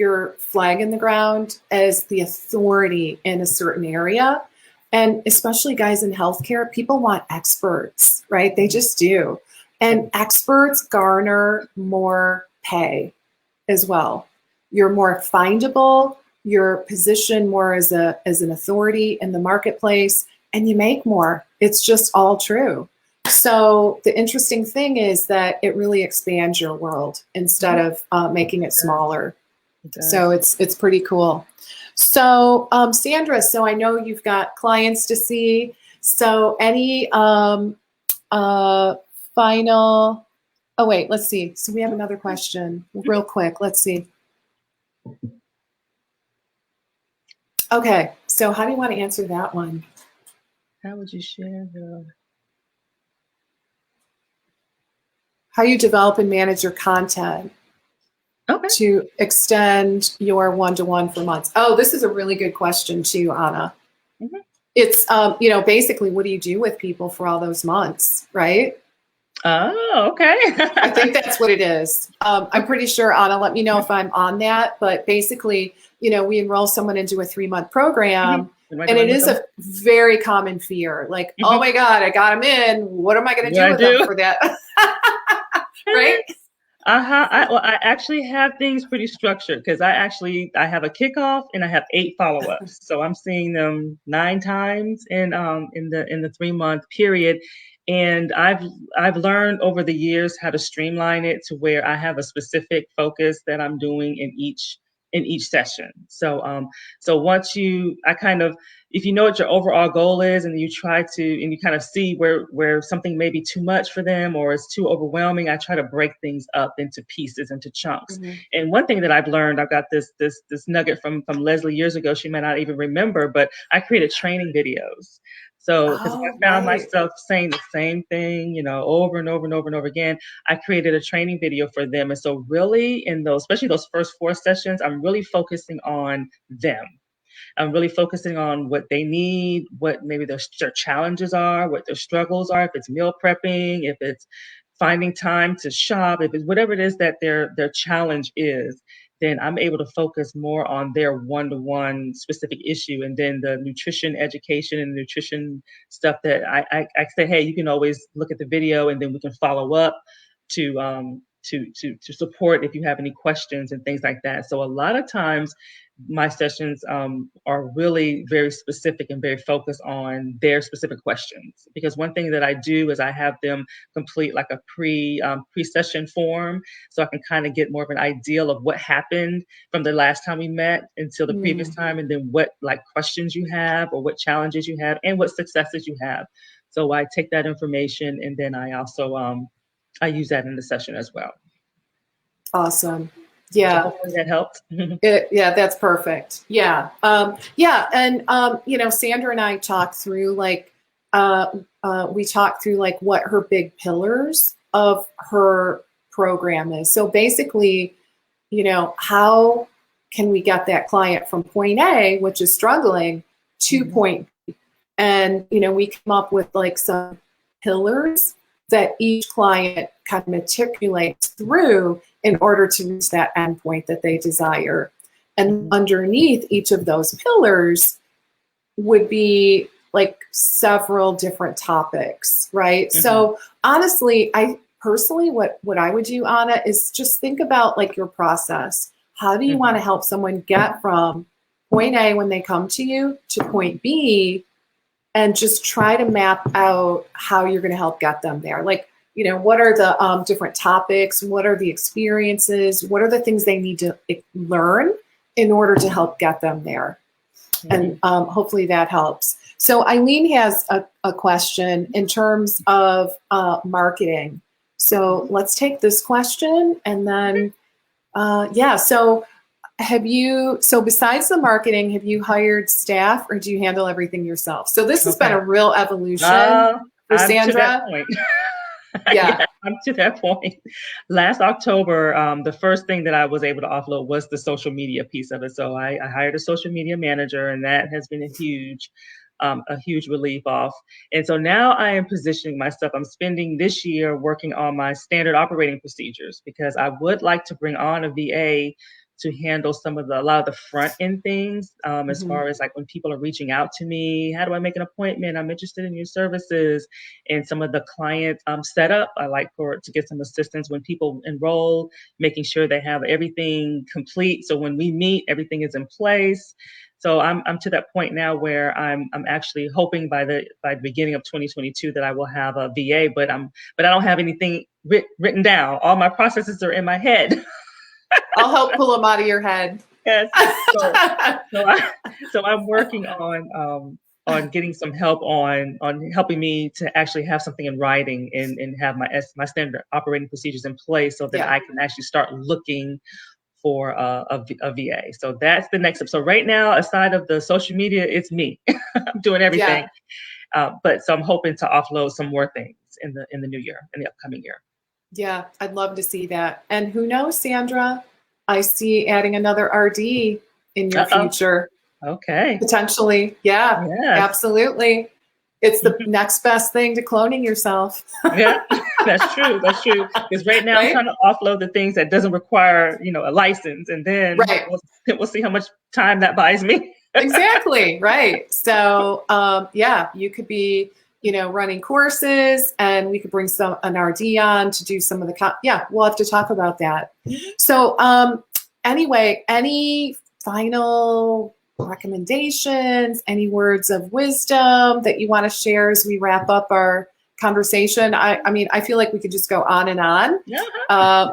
[SPEAKER 1] your flag in the ground as the authority in a certain area. And especially guys in healthcare, people want experts, right? They just do. And experts garner more pay as well. You're more findable, you're positioned more as an authority in the marketplace, and you make more. It's just all true. So the interesting thing is that it really expands your world instead of making it smaller. So it's pretty cool. So Sandra, so I know you've got clients to see. So any final? Oh wait, let's see. So we have another question, real quick. Let's see. Okay, so how do you want to answer that one?
[SPEAKER 2] How would you share
[SPEAKER 1] how you develop and manage your content to extend your one-to-one for months? Oh, this is a really good question too, Anna. Mm-hmm. It's, basically, what do you do with people for all those months, right?
[SPEAKER 2] Oh, okay.
[SPEAKER 1] I think that's what it is. I'm pretty sure, Anna, let me know if I'm on that. But basically, we enroll someone into a 3-month program. Mm-hmm. And it is a very common fear. Like, mm-hmm. Oh my God, I got them in. What am I going to do with them for that? Right?
[SPEAKER 2] I actually have things pretty structured because I have a kickoff and I have 8 follow-ups. So I'm seeing them 9 times in the 3-month period. And I've learned over the years how to streamline it to where I have a specific focus that I'm doing in each session. So once if you know what your overall goal is and you kind of see where something may be too much for them or it's too overwhelming, I try to break things up into pieces, into chunks. Mm-hmm. And one thing that I've learned, I've got this nugget from Lesli years ago, she might not even remember, but I created training videos. So because I found myself saying the same thing, over and over and over and over again, I created a training video for them. And so really especially those first 4 sessions, I'm really focusing on them. I'm really focusing on what they need, what maybe their challenges are, what their struggles are, if it's meal prepping, if it's finding time to shop, if it's whatever it is that their challenge is, then I'm able to focus more on their one-to-one specific issue. And then the nutrition education and nutrition stuff that I say, hey, you can always look at the video and then we can follow up to support if you have any questions and things like that. So a lot of times my sessions are really very specific and very focused on their specific questions. Because one thing that I do is I have them complete like a pre-session form, so I can kind of get more of an idea of what happened from the last time we met until the previous time, and then what like questions you have or what challenges you have and what successes you have. So I take that information and then I also I use that in the session as well.
[SPEAKER 1] Awesome. Yeah.
[SPEAKER 2] So hopefully that helped.
[SPEAKER 1] Yeah, that's perfect. Yeah. And, Sandra and I talked through what her big pillars of her program is. So basically, how can we get that client from point A, which is struggling, to point B? And, we come up with like some pillars that each client kind of matriculates through in order to reach that endpoint that they desire. And underneath each of those pillars would be like several different topics, right? Mm-hmm. So honestly, I personally, what I would do, Anna, is just think about like your process. How do you want to help someone get from point A when they come to you to point B, and just try to map out how you're going to help get them there. Like, what are the different topics? What are the experiences? What are the things they need to learn in order to help get them there? And hopefully that helps. So Eileen has a question in terms of marketing. So let's take this question and then, So besides the marketing, have you hired staff or do you handle everything yourself? So this has been a real evolution for Sandra.
[SPEAKER 2] To that point. Yeah, I'm to that point. Last October, the first thing that I was able to offload was the social media piece of it. So I hired a social media manager, and that has been a huge relief off. And so now I am positioning myself. I'm spending this year working on my standard operating procedures because I would like to bring on a VA to handle a lot of the front end things, as
[SPEAKER 1] Mhm.
[SPEAKER 2] far as like when people are reaching out to me, how do I make an appointment? I'm interested in your services, and some of the client setup. I like to get some assistance when people enroll, making sure they have everything complete. So when we meet, everything is in place. So I'm to that point now where I'm actually hoping by the beginning of 2022 that I will have a VA, but I don't have anything written down. All my processes are in my head.
[SPEAKER 1] I'll help pull them out of your head.
[SPEAKER 2] Yes. So so I so I'm working on getting some help on helping me to actually have something in writing and have my standard operating procedures in place so that
[SPEAKER 1] Yeah.
[SPEAKER 2] I can actually start looking for a VA. So that's the next step. So right now, aside of the social media, it's me. I'm doing
[SPEAKER 1] Yeah.
[SPEAKER 2] everything. But so I'm hoping to offload some more things in the new year, in the upcoming year.
[SPEAKER 1] Yeah. I'd love to see that. And who knows, Sandra? I see adding another RD in your
[SPEAKER 2] Uh-oh.
[SPEAKER 1] future.
[SPEAKER 2] Okay.
[SPEAKER 1] Potentially. Yeah,
[SPEAKER 2] Yes.
[SPEAKER 1] absolutely. It's the next best thing to cloning yourself.
[SPEAKER 2] Yeah, that's true. That's true. Because right now I'm
[SPEAKER 1] Right?
[SPEAKER 2] trying to offload the things that doesn't require, a license, and then
[SPEAKER 1] Right.
[SPEAKER 2] we'll see how much time that buys me.
[SPEAKER 1] Exactly. Right. So, yeah, you could be, running courses, and we could bring an RD on to do some of the, yeah, we'll have to talk about that. So, anyway, any final recommendations, any words of wisdom that you want to share as we wrap up our conversation? I mean, I feel like we could just go on and on.
[SPEAKER 2] Yeah.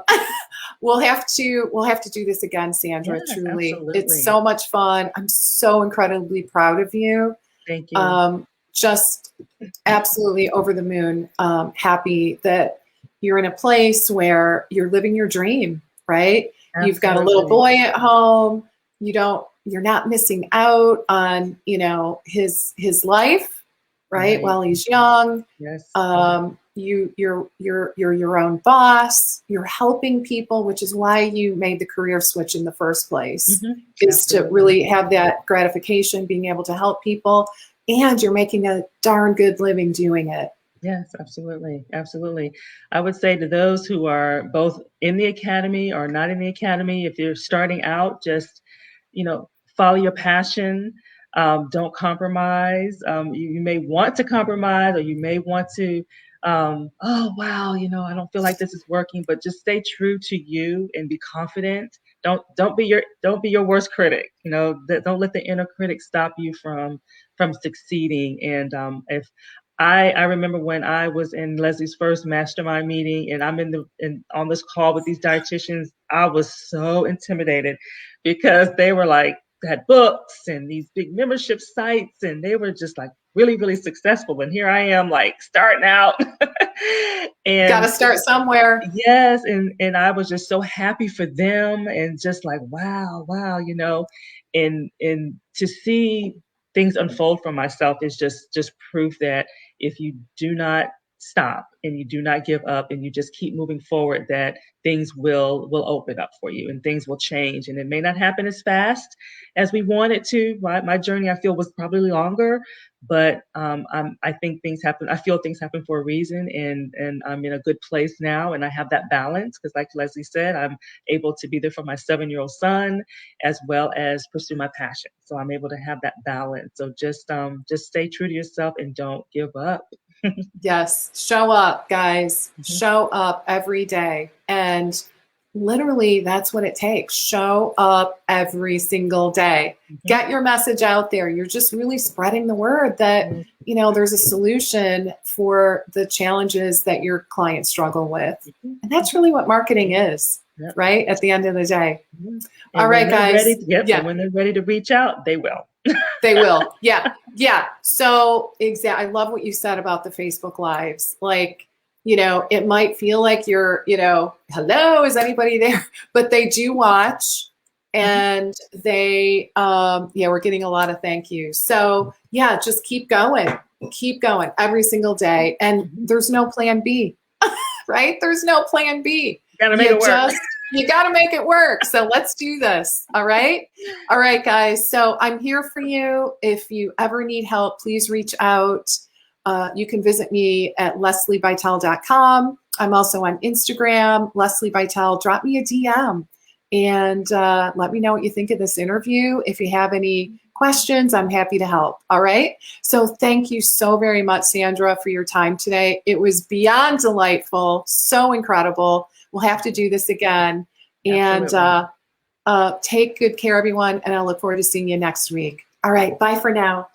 [SPEAKER 1] We'll have to do this again, Sandra.
[SPEAKER 2] Yes,
[SPEAKER 1] Truly, it's
[SPEAKER 2] absolutely.
[SPEAKER 1] so much fun. I'm so incredibly proud of you.
[SPEAKER 2] Thank you.
[SPEAKER 1] Just absolutely over the moon. Happy that you're in a place where you're living your dream. Right? You've got a little
[SPEAKER 2] Absolutely.
[SPEAKER 1] boy at home. You're not missing out on his life. Right?
[SPEAKER 2] Right.
[SPEAKER 1] While he's young.
[SPEAKER 2] Yes.
[SPEAKER 1] You're your own boss. You're helping people, which is why you made the career switch in the first place, is to
[SPEAKER 2] Absolutely.
[SPEAKER 1] really have that gratification, being able to help people, and you're making a darn good living doing it.
[SPEAKER 2] Yes, absolutely. Absolutely. I would say to those who are both in the academy or not in the academy, if you're starting out, just, follow your passion. Don't compromise. You may want to compromise, or you may want to, oh, wow, I don't feel like this is working, but just stay true to you and be confident. Don't be your worst critic. Don't let the inner critic stop you from succeeding. And if I remember when I was in Leslie's first mastermind meeting, and I'm on this call with these dietitians, I was so intimidated because they were like, had books and these big membership sites, and they were just like really, really successful. And here I am, like starting out.
[SPEAKER 1] Got to
[SPEAKER 2] And
[SPEAKER 1] start somewhere.
[SPEAKER 2] yes, and I was just so happy for them, and just like, wow, and to see things unfold for myself is just proof that if you do not stop and you do not give up and you just keep moving forward, that things will open up for you and things will change. And it may not happen as fast as we want it to. My journey, I feel, was probably longer, but I think things happen. I feel things happen for a reason, and I'm in a good place now, and I have that balance because, like Leslie said, I'm able to be there for my 7-year-old son as well as pursue my passion. So I'm able to have that balance. So just stay true to yourself and don't give up.
[SPEAKER 1] Yes, show up, guys.
[SPEAKER 2] Mhm.
[SPEAKER 1] Show up every day. And literally, that's what it takes. Show up every single day.
[SPEAKER 2] Mhm.
[SPEAKER 1] Get your message out there. You're just really spreading the word that,
[SPEAKER 2] Mhm.
[SPEAKER 1] there's a solution for the challenges that your clients struggle with.
[SPEAKER 2] Mhm.
[SPEAKER 1] And that's really what marketing is,
[SPEAKER 2] Yep.
[SPEAKER 1] right? At the end of the day.
[SPEAKER 2] Mhm.
[SPEAKER 1] All
[SPEAKER 2] And when
[SPEAKER 1] right,
[SPEAKER 2] they're ready,
[SPEAKER 1] guys.
[SPEAKER 2] yep, and
[SPEAKER 1] Yeah.
[SPEAKER 2] when they're ready to reach out, they will.
[SPEAKER 1] They will. Yeah. Yeah. So I love what you said about the Facebook Lives. Like, it might feel like you're, hello, is anybody there? But they do watch,
[SPEAKER 2] Mhm.
[SPEAKER 1] and they, we're getting a lot of thank yous. So yeah, just keep going every single day. And
[SPEAKER 2] Mhm.
[SPEAKER 1] there's no plan B, right? There's no plan B.
[SPEAKER 2] Gotta make it work.
[SPEAKER 1] You got to make it work. So let's do this. All right. All right, guys. So I'm here for you. If you ever need help, please reach out. You can visit me at leslibitel.com. I'm also on Instagram, Lesli Bitel. Drop me a DM. And let me know what you think of this interview. If you have any questions, I'm happy to help. All right. So thank you so very much, Sandra, for your time today. It was beyond delightful, so incredible. We'll have to do this again. And take good care, everyone. And I look forward to seeing you next week. All right. Bye for now.